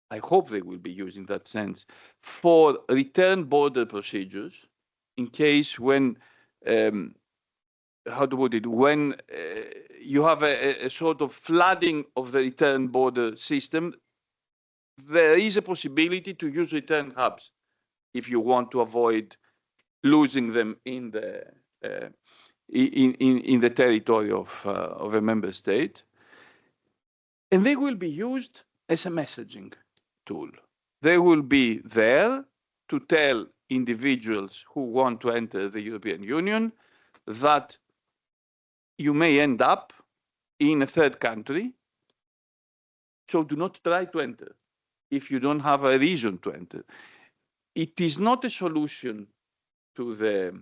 I hope they will be used in that sense, for return border procedures in case when, how to put it, when you have a sort of flooding of the return border system, there is a possibility to use return hubs if you want to avoid losing them in the territory of a member state. And they will be used as a messaging tool. They will be there to tell individuals who want to enter the European Union that you may end up in a third country, so do not try to enter if you don't have a reason to enter. It is not a solution to the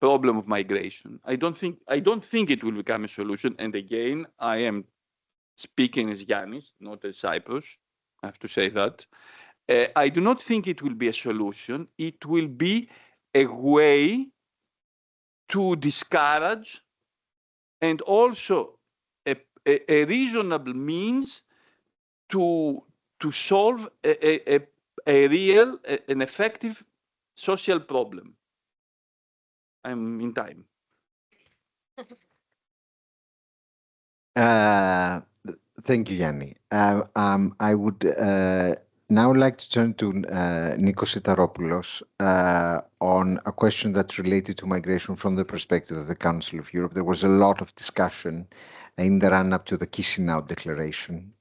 problem of migration. I don't think it will become a solution. And again, I am speaking as Yannis, not as Cyprus. I have to say that. I do not think it will be a solution. It will be a way to discourage and also a reasonable means to solve a real, an effective social problem. I'm in time. Thank you, Yanni. I would now like to turn to Nikos Sitaropoulos on a question that's related to migration from the perspective of the Council of Europe. There was a lot of discussion in the run-up to the Chisinau Declaration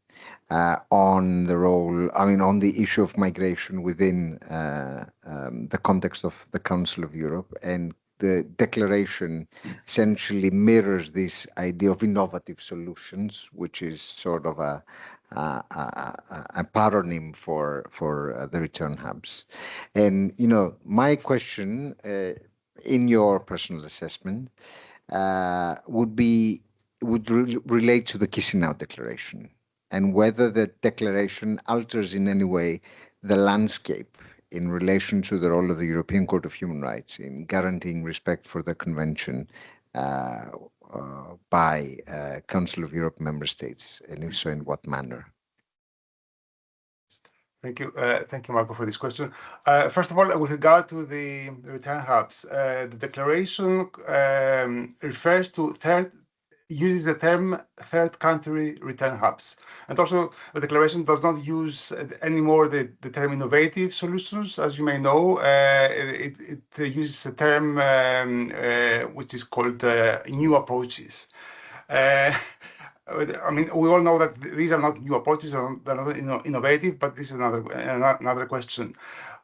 on the role, on the issue of migration within the context of the Council of Europe. And the declaration essentially mirrors this idea of innovative solutions, which is sort of a paronym for the return hubs. And my question, in your personal assessment, would relate to the Chisinau Declaration, and whether the declaration alters in any way the landscape in relation to the role of the European Court of Human Rights in guaranteeing respect for the Convention by Council of Europe member states, and if so, in what manner? Thank you, Marco, for this question. First of all, with regard to the return hubs, the declaration uses the term third country return hubs. And also the declaration does not use anymore the term innovative solutions. As you may know, it uses a term which is called new approaches. I mean, we all know that these are not new approaches, they're not innovative, but this is another question.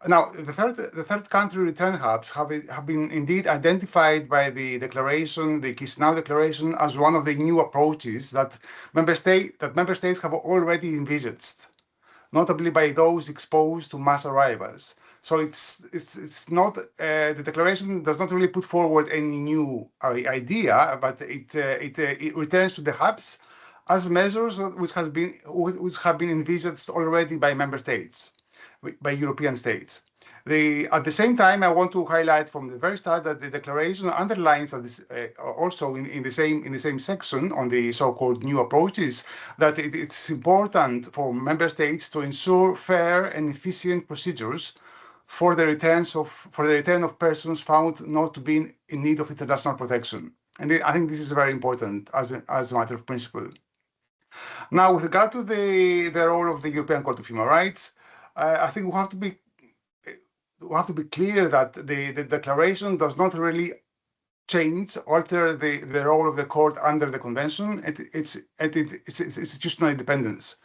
Now, the third country return hubs have been indeed identified by the declaration, the Chisinau Declaration, as one of the new approaches that member states have already envisaged, notably by those exposed to mass arrivals. So it's not the declaration does not really put forward any new idea, but it returns to the hubs as measures which have been envisaged already by member states, by European states. At the same time, I want to highlight from the very start that the declaration underlines that this, also in the same section on the so-called new approaches, that it's important for member states to ensure fair and efficient procedures for the return of persons found not to be in need of international protection. And I think this is very important as a matter of principle. Now, with regard to the role of the European Court of Human Rights, I think we have to be clear that the declaration does not really alter the role of the court under the convention and its institutional independence.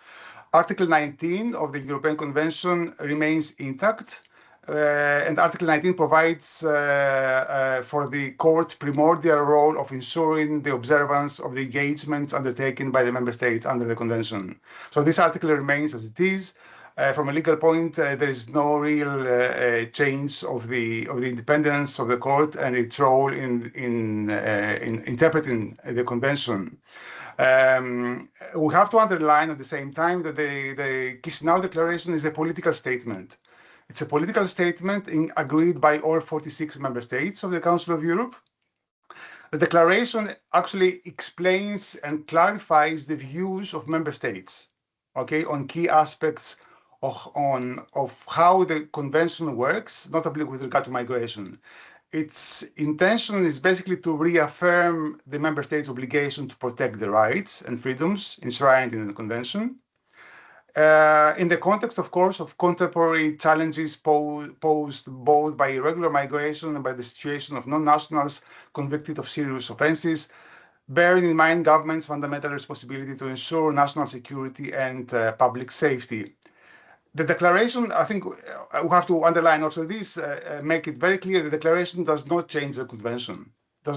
Article 19 of the European Convention remains intact, and Article 19 provides for the court's primordial role of ensuring the observance of the engagements undertaken by the member states under the convention. So this article remains as it is. From a legal point, there is no real change of the independence of the court and its role in interpreting the convention. We have to underline at the same time that the Chisinau Declaration is a political statement. It's a political statement agreed by all 46 member states of the Council of Europe. The declaration actually explains and clarifies the views of member states, on key aspects of how the convention works, notably with regard to migration. Its intention is basically to reaffirm the member states' obligation to protect the rights and freedoms enshrined in the convention. In the context, of course, of contemporary challenges posed both by irregular migration and by the situation of non-nationals convicted of serious offenses, bearing in mind government's fundamental responsibility to ensure national security and public safety. The declaration, I think we have to underline also this, make it very clear the declaration does not change the convention, the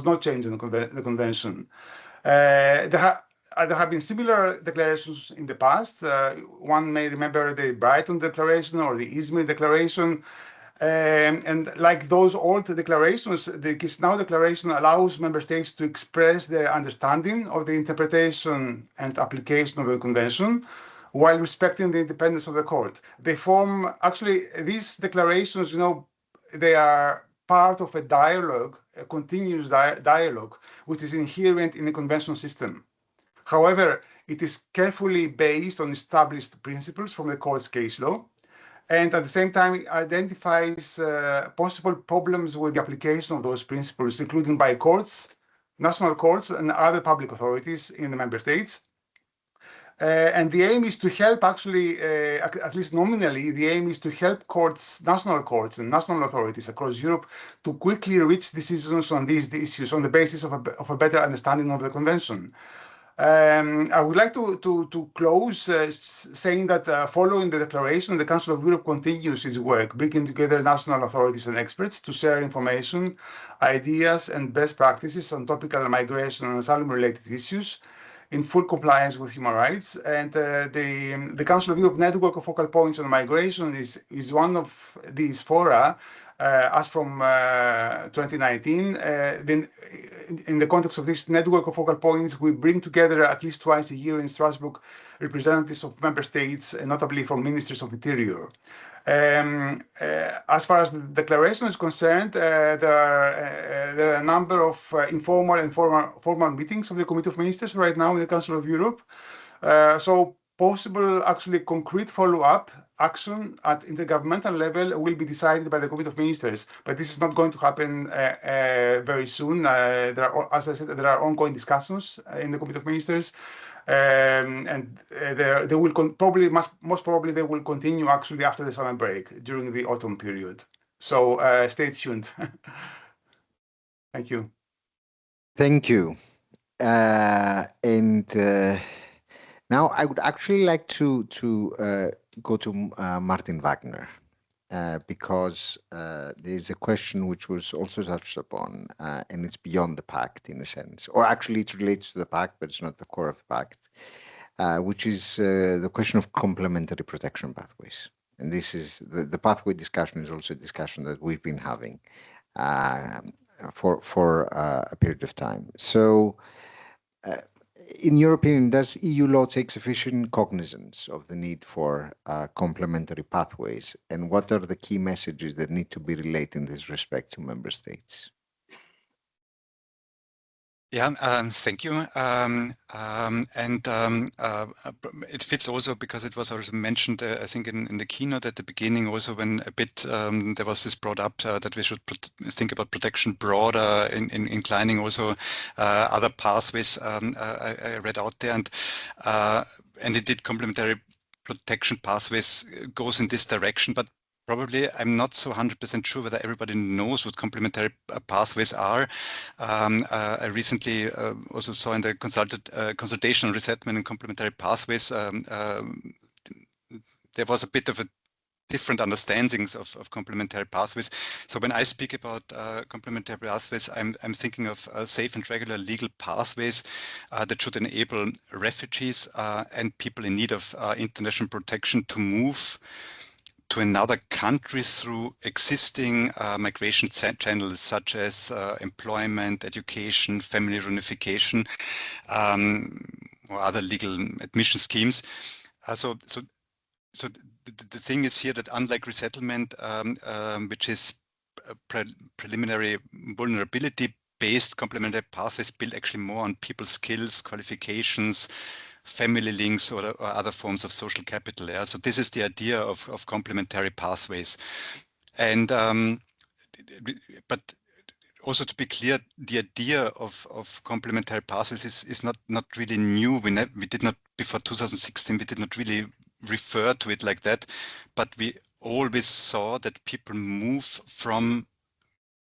convention. There have been similar declarations in the past. One may remember the Brighton Declaration or the Izmir Declaration. And like those old declarations, the Chisinau Declaration allows member states to express their understanding of the interpretation and application of the convention while respecting the independence of the court. They form, actually, these declarations, they are part of a dialogue, a continuous dialogue, which is inherent in the convention system. However, it is carefully based on established principles from the court's case law, and at the same time it identifies possible problems with the application of those principles, including by courts, national courts, and other public authorities in the member states. And the aim is to help, actually, at least nominally, the aim is to help national courts and national authorities across Europe to quickly reach decisions on these issues on the basis of a better understanding of the convention. I would like to close saying that following the declaration, the Council of Europe continues its work, bringing together national authorities and experts to share information, ideas, and best practices on topical migration and asylum-related issues. in full compliance with human rights. And the Council of Europe Network of Focal Points on Migration is one of these fora, as from 2019. Then, in the context of this network of focal points, we bring together at least twice a year in Strasbourg representatives of member states, notably from ministries of interior. As far as the declaration is concerned, there are a number of informal and formal meetings of the Committee of Ministers right now in the Council of Europe. So possible, actually concrete follow-up action at intergovernmental level will be decided by the Committee of Ministers, but this is not going to happen very soon. As I said, there are ongoing discussions in the Committee of Ministers. And they will most probably they will continue actually after the summer break during the autumn period. So stay tuned. Thank you. Thank you. Now I would actually like to go to Martin Wagner, because there's a question which was also touched upon, and it's beyond the pact in a sense, or actually it relates to the pact, but it's not the core of the pact, which is the question of complementary protection pathways. And this is the pathway discussion is also a discussion that we've been having for a period of time. So, in your opinion, does EU law take sufficient cognizance of the need for complementary pathways? And what are the key messages that need to be relayed in this respect to member states? Yeah, thank you. It fits also because it was also mentioned, I think, in the keynote at the beginning, also when a bit there was this brought up that we should think about protection broader, inclining also other pathways I read out there, and indeed complementary protection pathways goes in this direction, but probably I'm not so 100% sure whether everybody knows what complementary pathways are. I recently also saw in the consultation on resettlement and complementary pathways, there was a bit of a different understandings of complementary pathways. So when I speak about complementary pathways, I'm thinking of safe and regular legal pathways that should enable refugees and people in need of international protection to move to another country through existing migration channels such as employment, education, family reunification, or other legal admission schemes. So the thing is here that unlike resettlement, which is preliminary vulnerability-based, complementary pathways build actually more on people's skills, qualifications, family links, or other forms of social capital. Yeah? So this is the idea of complementary pathways. And but also to be clear, the idea of complementary pathways is not really new. We did not, before 2016, we did not really refer to it like that, but we always saw that people move from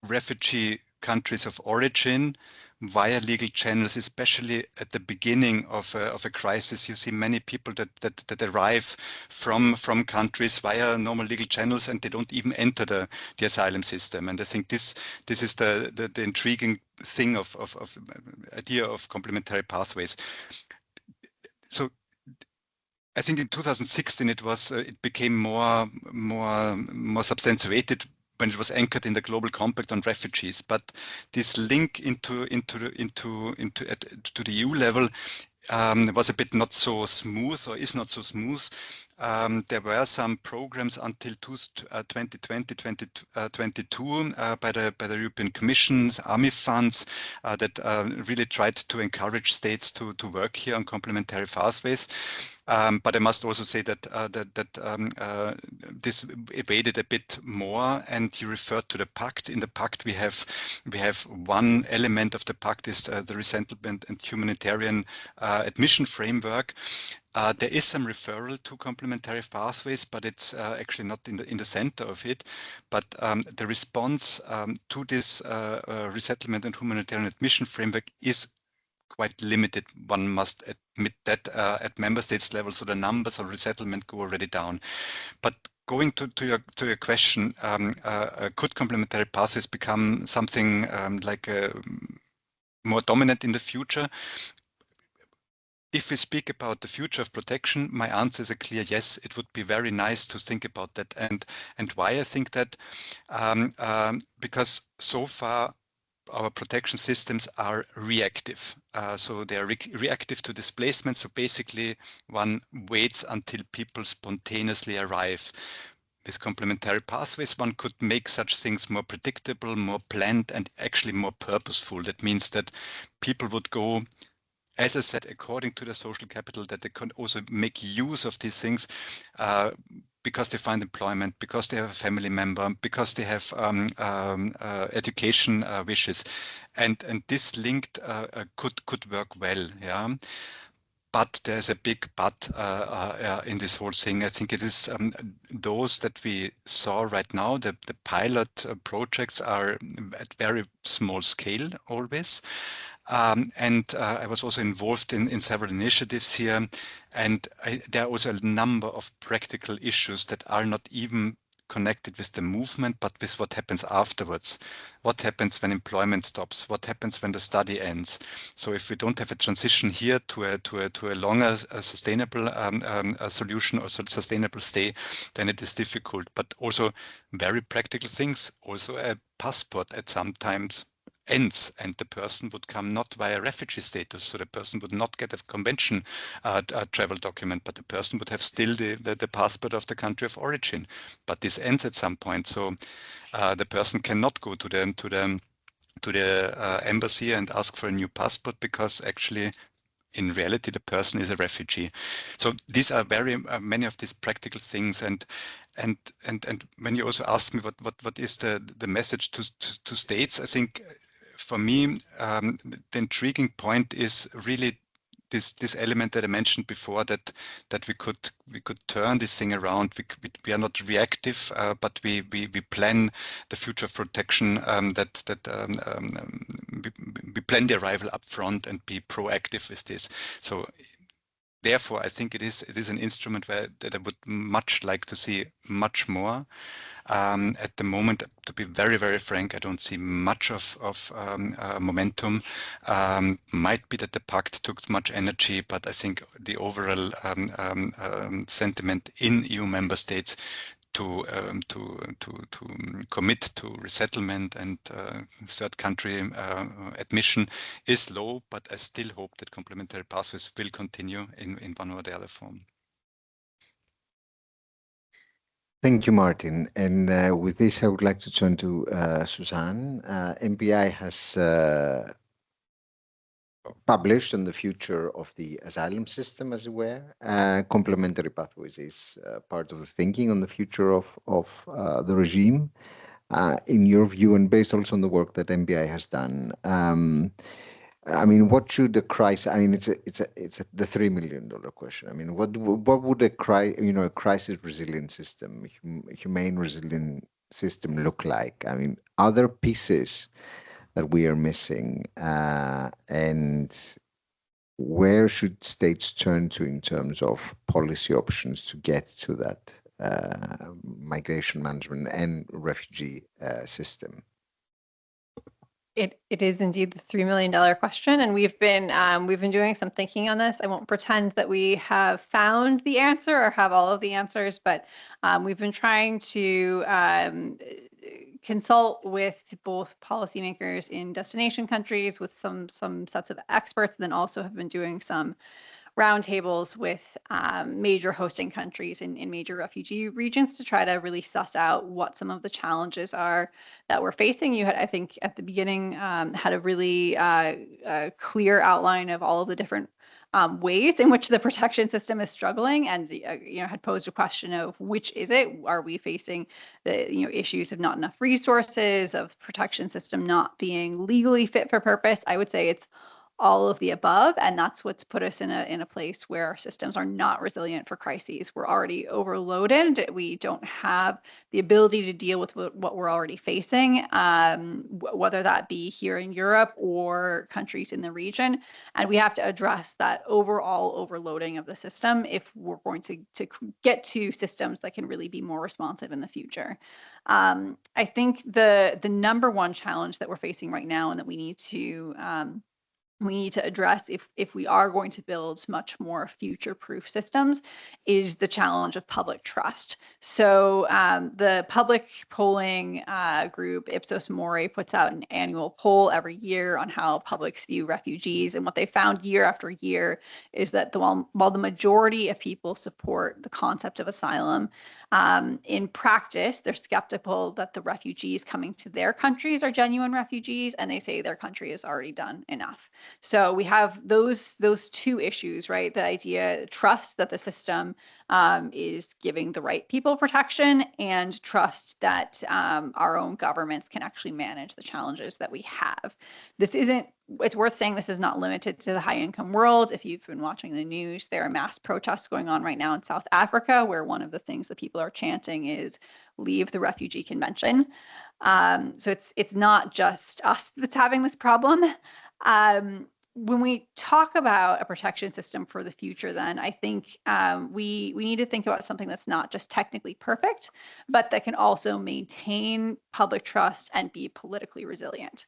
refugee countries of origin via legal channels, especially at the beginning of a crisis. You see many people that arrive from countries via normal legal channels, and they don't even enter the asylum system. And I think this is the intriguing thing of idea of complementary pathways. So I think in 2016 it became more substantiated when it was anchored in the Global Compact on Refugees. But this link to the EU level was a bit not so smooth, or is not so smooth. There were some programs until 2020, 2022 by the European Commission, army funds, that really tried to encourage states to work here on complementary pathways. But I must also say that this evaded a bit more, and you referred to the pact. In the pact, we have one element of the pact is the resettlement and humanitarian admission framework. There is some referral to complementary pathways, but it's actually not in the center of it. But the response to this resettlement and humanitarian admission framework is quite limited. One must admit that at member states level, so the numbers of resettlement go already down. But going to your question, could complementary pathways become something like more dominant in the future? if we speak about the future of protection, my answer is a clear yes. It would be very nice to think about that. And why I think that? Because so far our protection systems are reactive. So they are reactive to displacement. So basically, one waits until people spontaneously arrive. With complementary pathways, one could make such things more predictable, more planned, and actually more purposeful. That means that people would go, as I said, according to the social capital, that they can also make use of these things because they find employment, because they have a family member, because they have education wishes, and this linked could work well. Yeah. But there's a big but in this whole thing. I think it is those that we saw right now, the pilot projects are at very small scale always. And I was also involved in several initiatives here. And there are also a number of practical issues that are not even connected with the movement, but with what happens afterwards. What happens when employment stops? What happens when the study ends? So if we don't have a transition here to a longer sustainable solution or sustainable stay, then it is difficult. But also very practical things. Also a passport at some times ends and the person would come not via refugee status, so the person would not get a convention travel document, but the person would have still the passport of the country of origin. But this ends at some point, so the person cannot go to the embassy and ask for a new passport because actually in reality the person is a refugee. So these are very many of these practical things, and when you also ask me what is the message to states, I think for me the intriguing point is really this element that I mentioned before, that we could turn this thing around. We are not reactive, but we plan the future of protection. We plan the arrival up front and be proactive with this. So therefore, I think it is an instrument that I would much like to see much more. At the moment, to be very, very frank, I don't see much of momentum. Might be that the pact took much energy, but I think the overall sentiment in EU member states to commit to resettlement and third country admission is low, but I still hope that complementary pathways will continue in one or the other form. Thank you, Martin. And with this, I would like to turn to Suzanne. MPI has published on the future of the asylum system, as it were. Complementary pathways is part of the thinking on the future of the regime. In your view, and based also on the work that MPI has done, I mean, what should a crisis? I mean, it's the $3 million question. I mean, what would a crisis resilient system, humane resilient system look like? I mean, are there pieces that we are missing, and where should states turn to in terms of policy options to get to that migration management and refugee system? It is indeed the $3 million question, and we've been doing some thinking on this. I won't pretend that we have found the answer or have all of the answers, but we've been trying to consult with both policymakers in destination countries, with some sets of experts, and then also have been doing some roundtables with major hosting countries in major refugee regions to try to really suss out what some of the challenges are that we're facing. You had, I think, at the beginning, had a really clear outline of all of the different ways in which the protection system is struggling, and had posed a question of which is it? Are we facing the issues of not enough resources, of protection system not being legally fit for purpose? I would say it's all of the above, and that's what's put us in a place where our systems are not resilient for crises. We're already overloaded. We don't have the ability to deal with what we're already facing, whether that be here in Europe or countries in the region. And we have to address that overall overloading of the system if we're going to get to systems that can really be more responsive in the future. I think the number one challenge that we're facing right now and that we need to we need to address if we are going to build much more future-proof systems is the challenge of public trust. So the public polling group Ipsos Mori puts out an annual poll every year on how publics view refugees, and what they found year after year is that while the majority of people support the concept of asylum, in practice, they're skeptical that the refugees coming to their countries are genuine refugees, and they say their country has already done enough. So we have those two issues, right? The idea, trust that the system is giving the right people protection, and trust that our own governments can actually manage the challenges that we have. It's worth saying this is not limited to the high-income world. If you've been watching the news, there are mass protests going on right now in South Africa, where one of the things that people are chanting is "Leave the Refugee Convention." So it's not just us that's having this problem. When we talk about a protection system for the future, then I think we need to think about something that's not just technically perfect, but that can also maintain public trust and be politically resilient.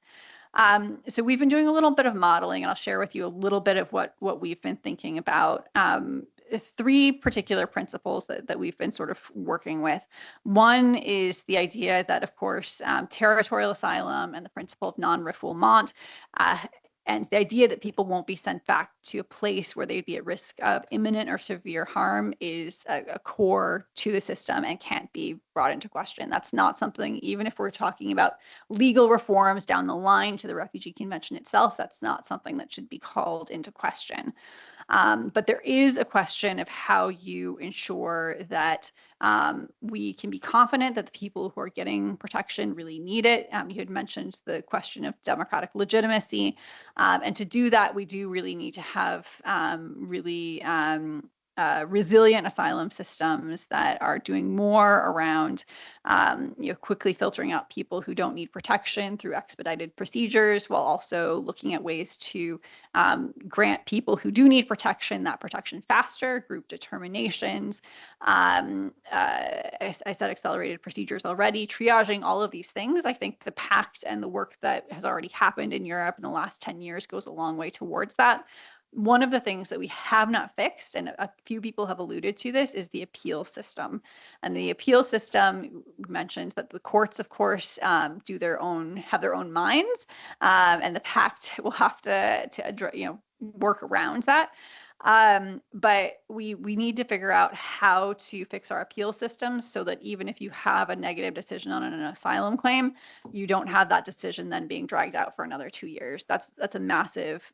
So we've been doing a little bit of modeling, and I'll share with you a little bit of what we've been thinking about. Three particular principles that we've been sort of working with. One is the idea that, of course, territorial asylum and the principle of non-refoulement, and the idea that people won't be sent back to a place where they'd be at risk of imminent or severe harm is a core to the system and can't be brought into question. That's not something, even if we're talking about legal reforms down the line to the Refugee Convention itself, that's not something that should be called into question. But there is a question of how you ensure that we can be confident that the people who are getting protection really need it. You had mentioned the question of democratic legitimacy. And to do that, we do really need to have resilient asylum systems that are doing more around quickly filtering out people who don't need protection through expedited procedures, while also looking at ways to grant people who do need protection that protection faster, group determinations. I said accelerated procedures already, triaging, all of these things. I think the pact and the work that has already happened in Europe in the last 10 years goes a long way towards that. One of the things that we have not fixed, and a few people have alluded to this, is the appeal system. And the appeal system mentions that the courts, of course, have their own minds, and the pact will have to address, work around that. But we need to figure out how to fix our appeal systems so that even if you have a negative decision on an asylum claim, you don't have that decision then being dragged out for another 2 years. That's a massive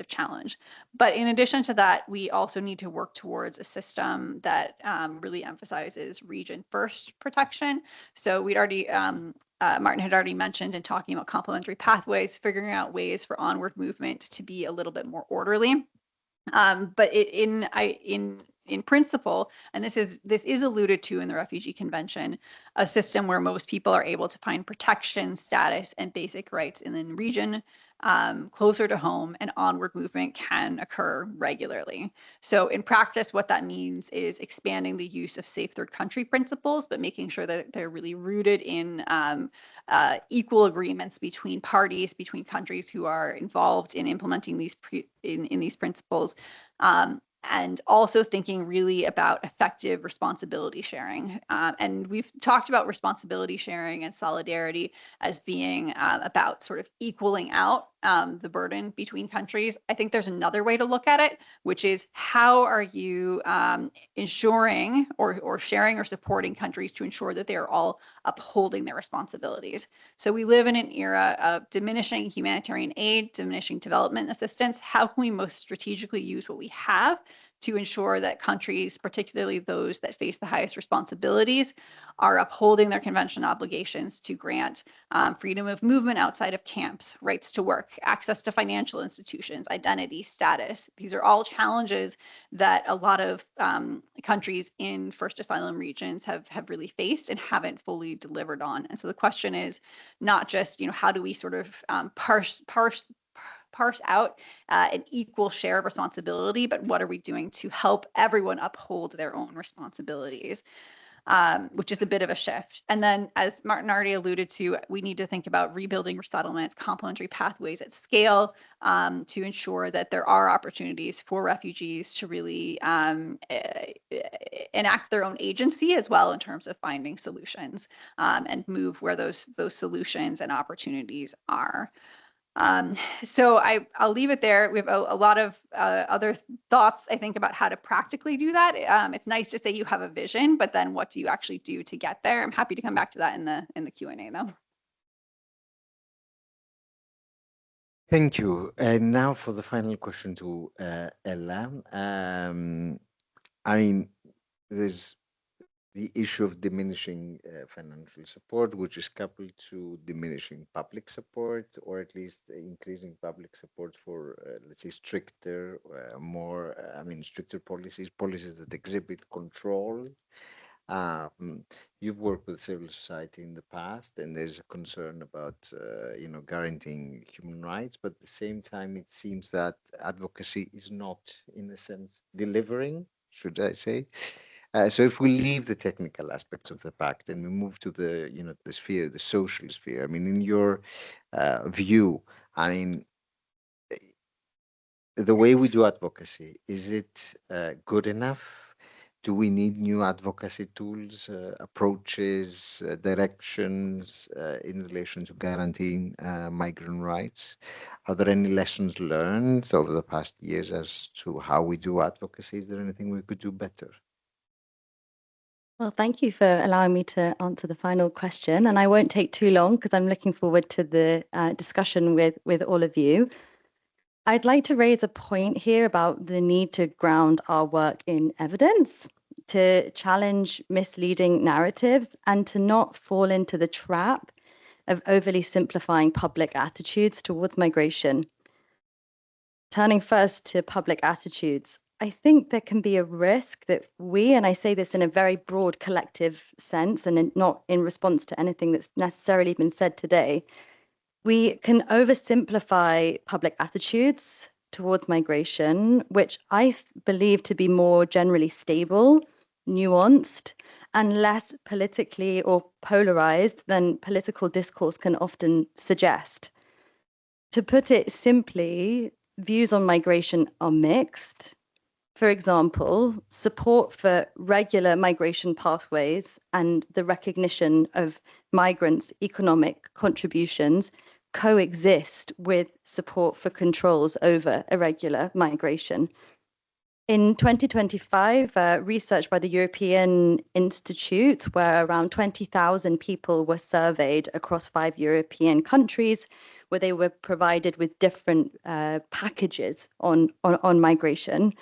challenge. But in addition to that, we also need to work towards a system that really emphasizes region first protection. So we'd already Martin had already mentioned in talking about complementary pathways, figuring out ways for onward movement to be a little bit more orderly. But in principle, and this is alluded to in the Refugee Convention, a system where most people are able to find protection, status, and basic rights in the region closer to home, and onward movement can occur regularly. So in practice, what that means is expanding the use of safe third country principles, but making sure that they're really rooted in equal agreements between parties, between countries who are involved in implementing these these principles. And also thinking really about effective responsibility sharing. And we've talked about responsibility sharing and solidarity as being about sort of equaling out the burden between countries. I think there's another way to look at it, which is how are you ensuring or sharing or supporting countries to ensure that they are all upholding their responsibilities. So we live in an era of diminishing humanitarian aid, diminishing development assistance. How can we most strategically use what we have to ensure that countries, particularly those that face the highest responsibilities, are upholding their convention obligations to grant freedom of movement outside of camps, rights to work, access to financial institutions, identity, status. These are all challenges that a lot of countries in first asylum regions have really faced and haven't fully delivered on. And so the question is not just, how do we sort of parse out an equal share of responsibility, but what are we doing to help everyone uphold their own responsibilities? which is a bit of a shift. And then, as Martin already alluded to, we need to think about rebuilding resettlements, complementary pathways at scale to ensure that there are opportunities for refugees to really enact their own agency as well in terms of finding solutions and move where those solutions and opportunities are. So I'll leave it there. We have a lot of other thoughts, I think, about how to practically do that. It's nice to say you have a vision, but then what do you actually do to get there? I'm happy to come back to that in the Q&A though. Thank you. And now for the final question to Ella. I mean, there's the issue of diminishing financial support, which is coupled to diminishing public support, or at least increasing public support for, let's say, stricter, stricter policies that exhibit control. You've worked with civil society in the past, and there's a concern about, guaranteeing human rights, but at the same time, it seems that advocacy is not, in a sense, delivering, should I say. So if we leave the technical aspects of the pact and we move to the, the sphere, the social sphere, I mean, in your view, I mean, the way we do advocacy, is it good enough? Do we need new advocacy tools, approaches, directions in relation to guaranteeing migrant rights? Are there any lessons learned over the past years as to how we do advocacy? Is there anything we could do better? Well, thank you for allowing me to answer the final question. And I won't take too long because I'm looking forward to the discussion with all of you. I'd like to raise a point here about the need to ground our work in evidence, to challenge misleading narratives, and to not fall into the trap of overly simplifying public attitudes towards migration. Turning first to public attitudes, I think there can be a risk that we, and I say this in a very broad collective sense and not in response to anything that's necessarily been said today, we can oversimplify public attitudes towards migration, which I believe to be more generally stable, nuanced, and less politically or polarized than political discourse can often suggest. To put it simply, views on migration are mixed. For example, support for regular migration pathways and the recognition of migrants' economic contributions coexist with support for controls over irregular migration. In 2025, research by the European Institute, where around 20,000 people were surveyed across 5 European countries, where they were provided with different packages on migration,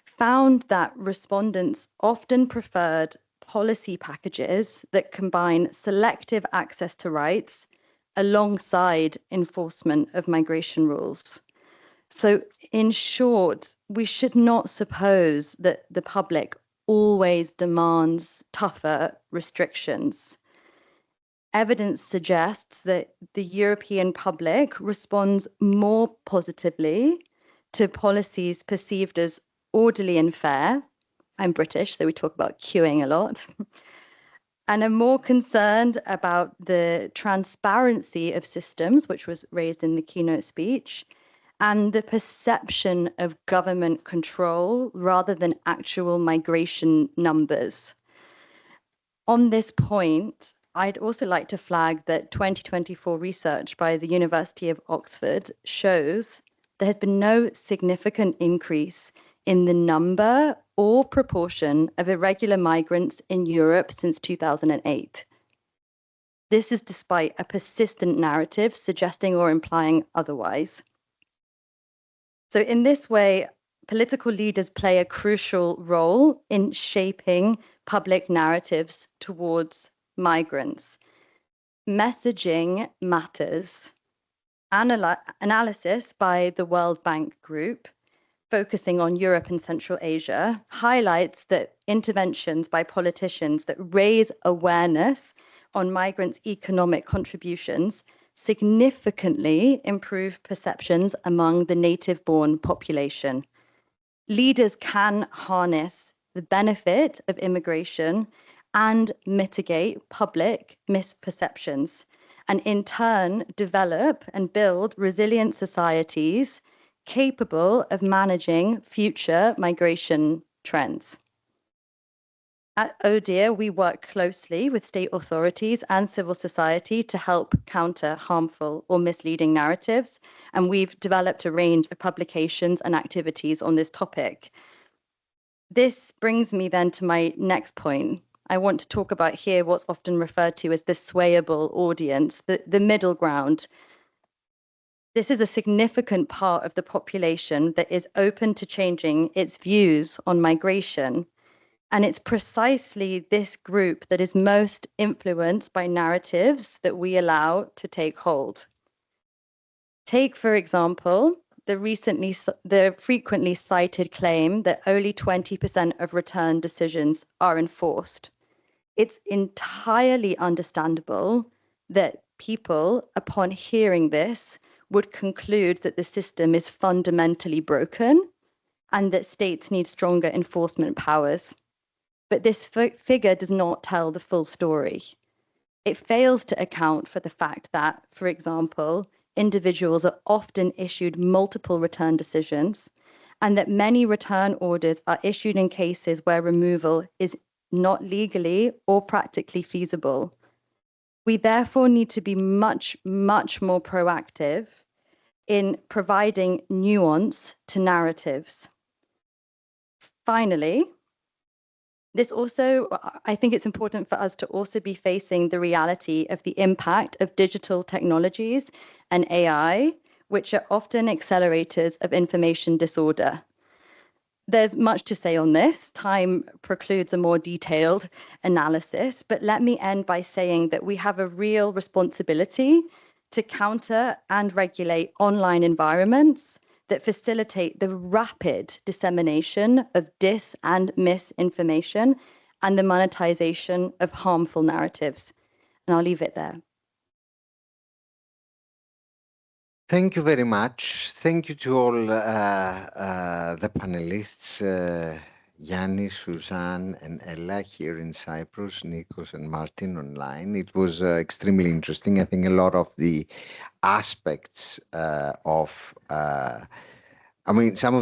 found that respondents often preferred policy packages that combine selective access to rights alongside enforcement of migration rules. So in short, we should not suppose that the public always demands tougher restrictions. Evidence suggests that the European public responds more positively to policies perceived as orderly and fair. I'm British, so we talk about queuing a lot. And are more concerned about the transparency of systems, which was raised in the keynote speech, and the perception of government control rather than actual migration numbers. On this point, I'd also like to flag that 2024 research by the University of Oxford shows there has been no significant increase in the number or proportion of irregular migrants in Europe since 2008. This is despite a persistent narrative suggesting or implying otherwise. So in this way, political leaders play a crucial role in shaping public narratives towards migrants. Messaging matters. Analysis by the World Bank Group, focusing on Europe and Central Asia, highlights that interventions by politicians that raise awareness on migrants' economic contributions significantly improve perceptions among the native-born population. Leaders can harness the benefit of immigration and mitigate public misperceptions, and in turn develop and build resilient societies capable of managing future migration trends. At ODIHR, we work closely with state authorities and civil society to help counter harmful or misleading narratives, and we've developed a range of publications and activities on this topic. This brings me then to my next point. I want to talk about here what's often referred to as the swayable audience, the middle ground. This is a significant part of the population that is open to changing its views on migration. And it's precisely this group that is most influenced by narratives that we allow to take hold. Take, for example, the frequently cited claim that only 20% of return decisions are enforced. It's entirely understandable that people, upon hearing this, would conclude that the system is fundamentally broken and that states need stronger enforcement powers. But this figure does not tell the full story. It fails to account for the fact that, for example, individuals are often issued multiple return decisions, and that many return orders are issued in cases where removal is not legally or practically feasible. We therefore need to be much, much more proactive in providing nuance to narratives. Finally, I think it's important for us to also be facing the reality of the impact of digital technologies and AI, which are often accelerators of information disorder. There's much to say on this. Time precludes a more detailed analysis, but let me end by saying that we have a real responsibility to counter and regulate online environments that facilitate the rapid dissemination of dis and misinformation and the monetization of harmful narratives. And I'll leave it there. Thank you very much. Thank you to all the panelists, Yannis, Suzanne, and Ella here in Cyprus, Nikos and Martin online. It was extremely interesting. I think a lot of the aspects some of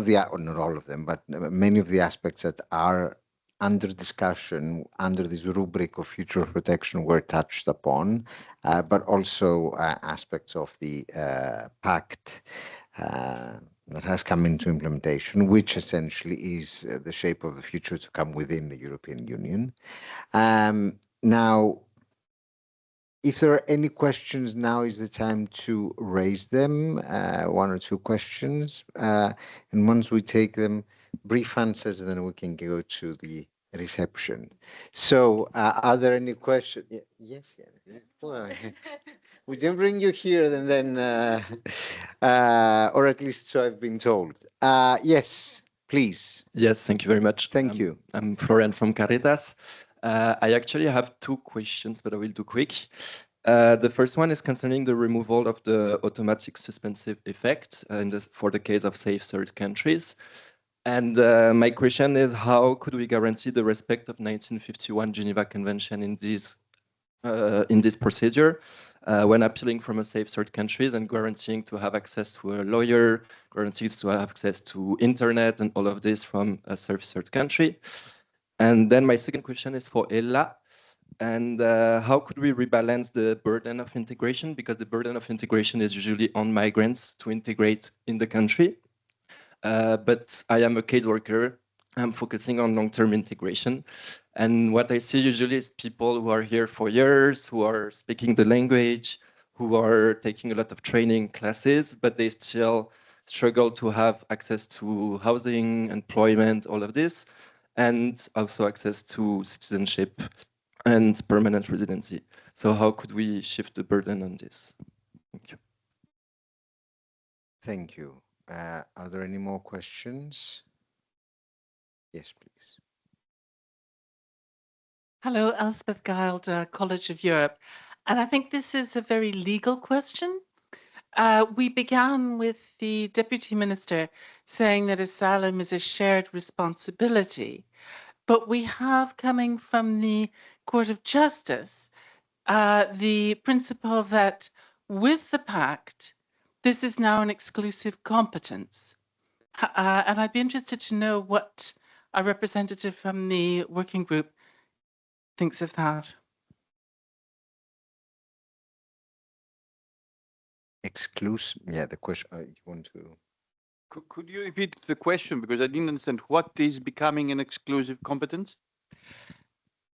the, not all of them, but many of the aspects that are under discussion under this rubric of future protection were touched upon, but also aspects of the pact that has come into implementation, which essentially is the shape of the future to come within the European Union. Now, if there are any questions, now is the time to raise them, one or two questions. And once we take them, brief answers, then we can go to the reception. So are there any questions? Yes. Well, we didn't bring you here and then, or at least so I've been told. Yes, please. Yes, thank you very much. Thank you. I'm Florian from Caritas. I actually have two questions, but I will do quick. The first one is concerning the removal of the automatic suspensive effect for the case of safe third countries. And my question is, how could we guarantee the respect of 1951 Geneva Convention in this procedure when appealing from a safe third countries and guaranteeing to have access to a lawyer, guarantees to have access to internet and all of this from a safe third country? And then my second question is for Ella. And how could we rebalance the burden of integration? Because the burden of integration is usually on migrants to integrate in the country. But I am a caseworker. I'm focusing on long-term integration. And what I see usually is people who are here for years, who are speaking the language, who are taking a lot of training classes, but they still struggle to have access to housing, employment, all of this, and also access to citizenship and permanent residency. So how could we shift the burden on this? Thank you. Thank you. Are there any more questions? Yes, please. Hello, Elspeth Gild, College of Europe. And I think this is a very legal question. We began with the Deputy Minister saying that asylum is a shared responsibility. but we have coming from the Court of Justice the principle that with the pact, this is now an exclusive competence. And I'd be interested to know what a representative from the working group thinks of that. Exclusive, yeah, the question, you want to... Could you repeat the question, because I didn't understand what is becoming an exclusive competence?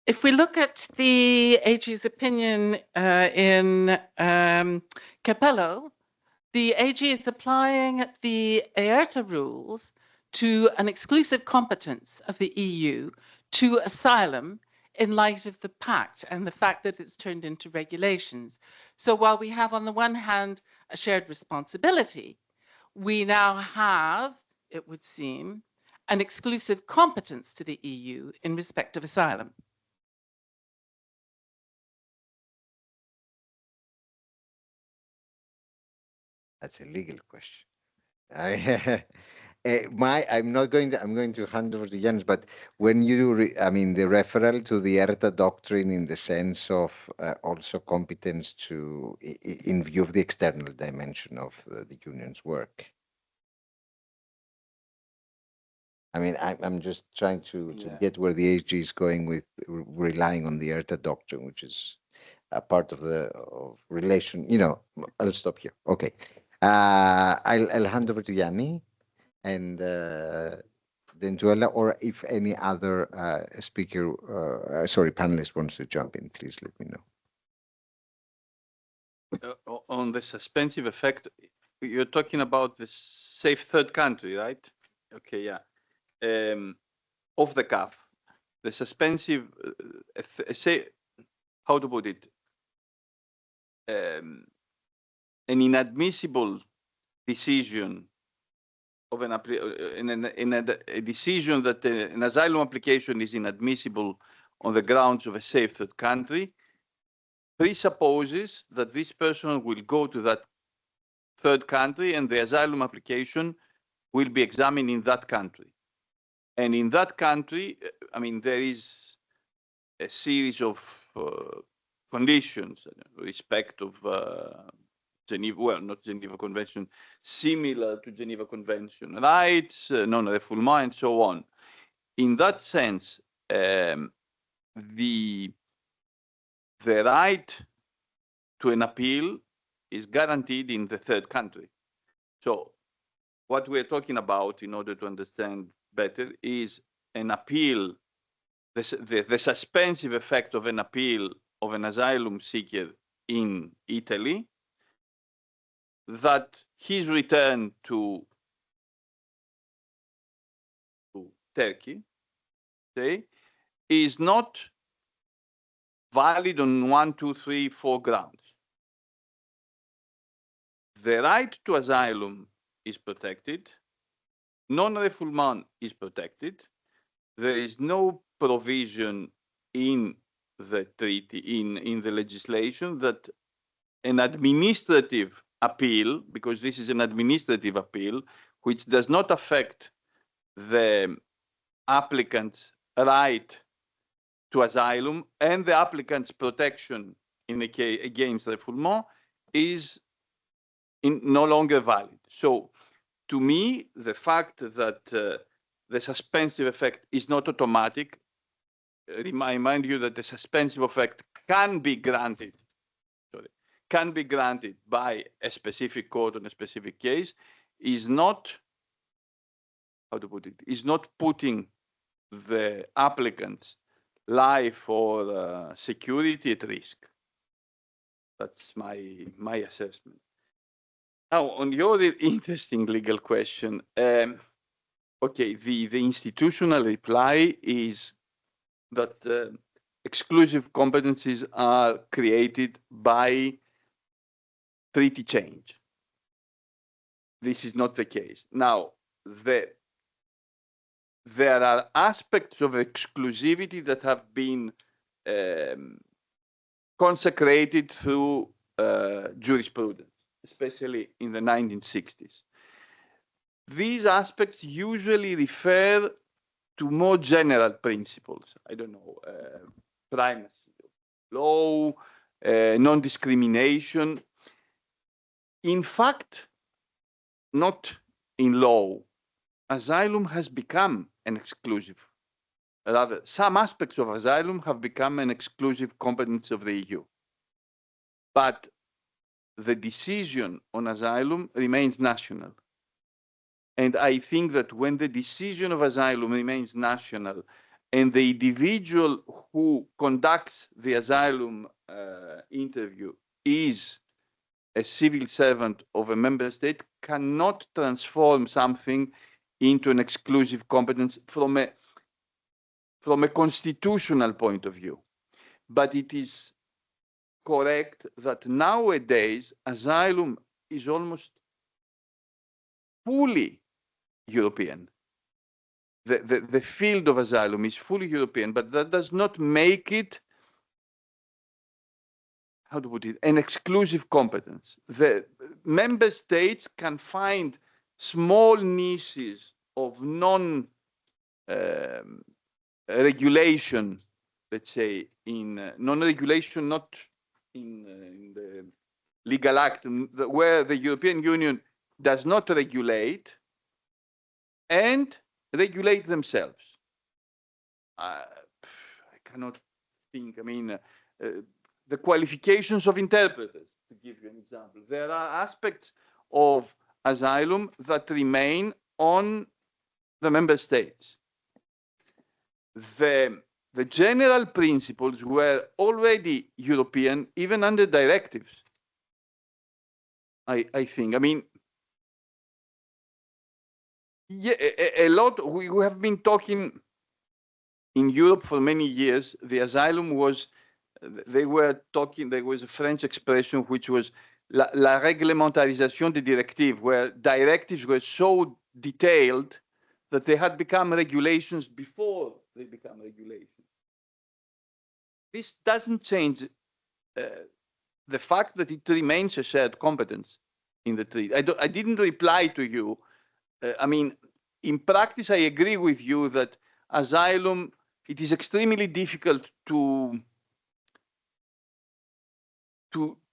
If we look at the AG's opinion in Capello, the AG is applying the ERTA rules to an exclusive competence of the EU to asylum in light of the pact and the fact that it's turned into regulations. So while we have on the one hand a shared responsibility, we now have, it would seem, an exclusive competence to the EU in respect of asylum. That's a legal question. I'm going to hand over to Jens, but when you, I mean, the referral to the ERTA doctrine in the sense of also competence to, in view of the external dimension of the union's work. I mean, I'm just trying to get where the AG is going with relying on the ERTA doctrine, which is a part of the relation. You know, I'll stop here. Okay. I'll hand over to Yanni and then to Ella, or if any other panelist wants to jump in, please let me know. On the suspensive effect, you're talking about the safe third country, right? Okay, yeah. Off the cuff, the suspensive, say, how to put it? An inadmissible decision of a decision that an asylum application is inadmissible on the grounds of a safe third country presupposes that this person will go to that third country and the asylum application will be examined in that country. And in that country, I mean, there is a series of conditions, respect of Geneva, well, not Geneva Convention, similar to Geneva Convention rights, non-refoulement, and so on. In that sense, the right to an appeal is guaranteed in the third country. So what we're talking about, in order to understand better, is an appeal, the suspensive effect of an appeal of an asylum seeker in Italy, that his return to Turkey, say, is not valid on 1, 2, 3, 4 grounds. The right to asylum is protected, non-refoulement is protected. There is no provision in the treaty, in the legislation, that an administrative appeal, because this is an administrative appeal, which does not affect the applicant's right to asylum and the applicant's protection in a case against refoulement, is no longer valid. So to me, the fact that the suspensive effect is not automatic, I remind you that the suspensive effect can be granted, by a specific court on a specific case, is not, how to put it, is not putting the applicant's life or security at risk. That's my assessment. Now, on your interesting legal question, okay, the institutional reply is that exclusive competencies are created by treaty change. This is not the case. Now, there are aspects of exclusivity that have been consecrated through jurisprudence, especially in the 1960s. These aspects usually refer to more general principles. I don't know, primacy of law, non-discrimination. In fact, not in law, asylum has become an exclusive. Rather, some aspects of asylum have become an exclusive competence of the EU. But the decision on asylum remains national. And I think that when the decision of asylum remains national and the individual who conducts the asylum interview is a civil servant of a member state, cannot transform something into an exclusive competence from a constitutional point of view. But it is correct that nowadays asylum is almost fully European. The field of asylum is fully European, but that does not make it, how to put it, an exclusive competence. The member states can find small niches of non-regulation, let's say, in non-regulation, not in the legal act, where the European Union does not regulate, and regulate themselves. I cannot think, I mean, the qualifications of interpreters, to give you an example. There are aspects of asylum that remain on the member states. The general principles were already European, even under directives, I think. I mean, yeah, a lot, we have been talking in Europe for many years. The asylum was, they were talking, there was a French expression which was la réglementarisation des directives, where directives were so detailed that they had become regulations before they become regulations. This doesn't change the fact that it remains a shared competence in the treaty. I didn't reply to you. I mean, in practice, I agree with you that asylum, it is extremely difficult to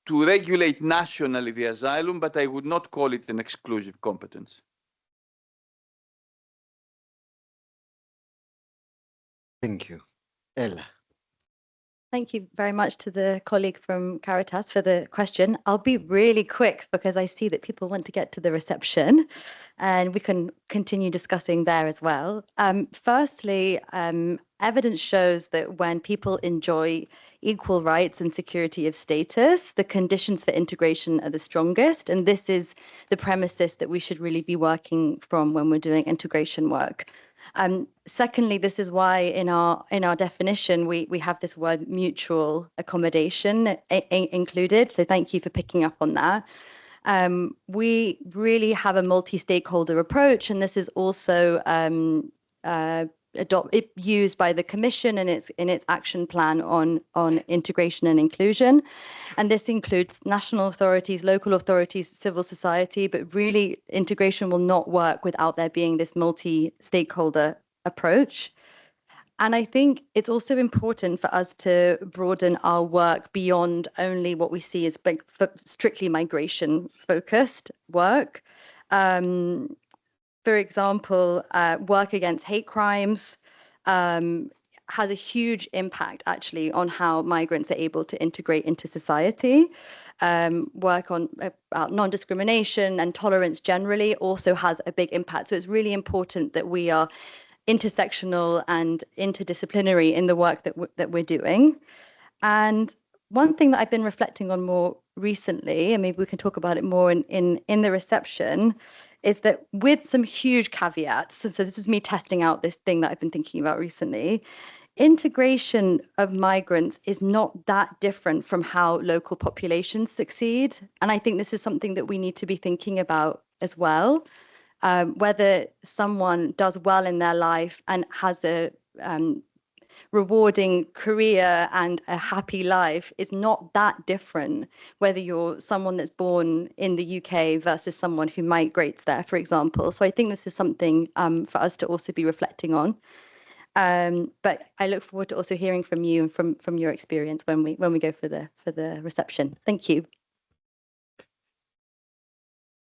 regulate nationally the asylum, but I would not call it an exclusive competence. Thank you. Ella. Thank you very much to the colleague from Caritas for the question. I'll be really quick because I see that people want to get to the reception and we can continue discussing there as well. Firstly, evidence shows that when people enjoy equal rights and security of status, the conditions for integration are the strongest. And this is the premises that we should really be working from when we're doing integration work. Secondly, this is why in our definition we have this word mutual accommodation included. So thank you for picking up on that. We really have a multi-stakeholder approach, and this is also used by the Commission in its action plan on integration and inclusion. And this includes national authorities, local authorities, civil society, but really integration will not work without there being this multi-stakeholder approach. And I think it's also important for us to broaden our work beyond only what we see as strictly migration focused work. For example, work against hate crimes has a huge impact actually on how migrants are able to integrate into society. Work on non-discrimination and tolerance generally also has a big impact. So it's really important that we are intersectional and interdisciplinary in the work that we're doing. And one thing that I've been reflecting on more recently, and maybe we can talk about it more in the reception, is that with some huge caveats, so this is me testing out this thing that I've been thinking about recently, integration of migrants is not that different from how local populations succeed. And I think this is something that we need to be thinking about as well. Whether someone does well in their life and has a rewarding career and a happy life is not that different, whether you're someone that's born in the UK versus someone who migrates there, for example. So I think this is something for us to also be reflecting on. But I look forward to also hearing from you and from your experience when we go for the reception. Thank you.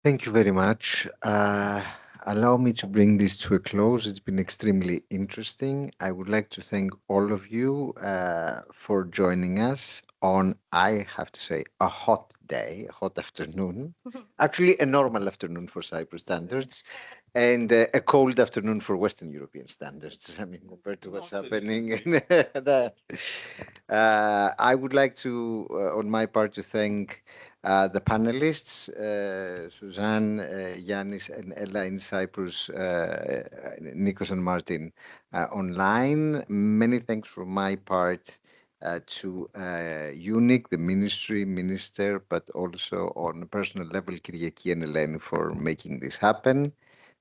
Thank you very much. Allow me to bring this to a close. It's been extremely interesting. I would like to thank all of you for joining us on, I have to say, a hot day, a hot afternoon. Actually, a normal afternoon for Cyprus standards, and a cold afternoon for Western European standards. I mean, compared to what's happening. I would like to, on my part, to thank the panelists, Suzanne, Yanis, and Ella in Cyprus, Nikos and Martin online. Many thanks from my part to UNIC, the minister, but also on a personal level, Kyriaki and Eleni, for making this happen.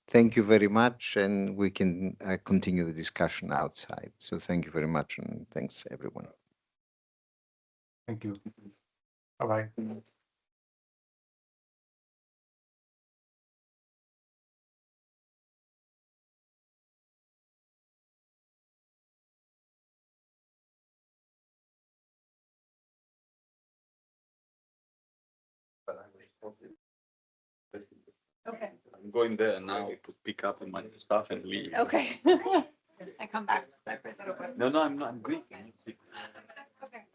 Thank you very much, and we can continue the discussion outside. So thank you very much, and thanks everyone. Thank you. Bye-bye. Okay. I'm going there now to pick up my stuff and leave. Okay. I come back to Cyprus. No, I'm not. I'm Greek. Okay.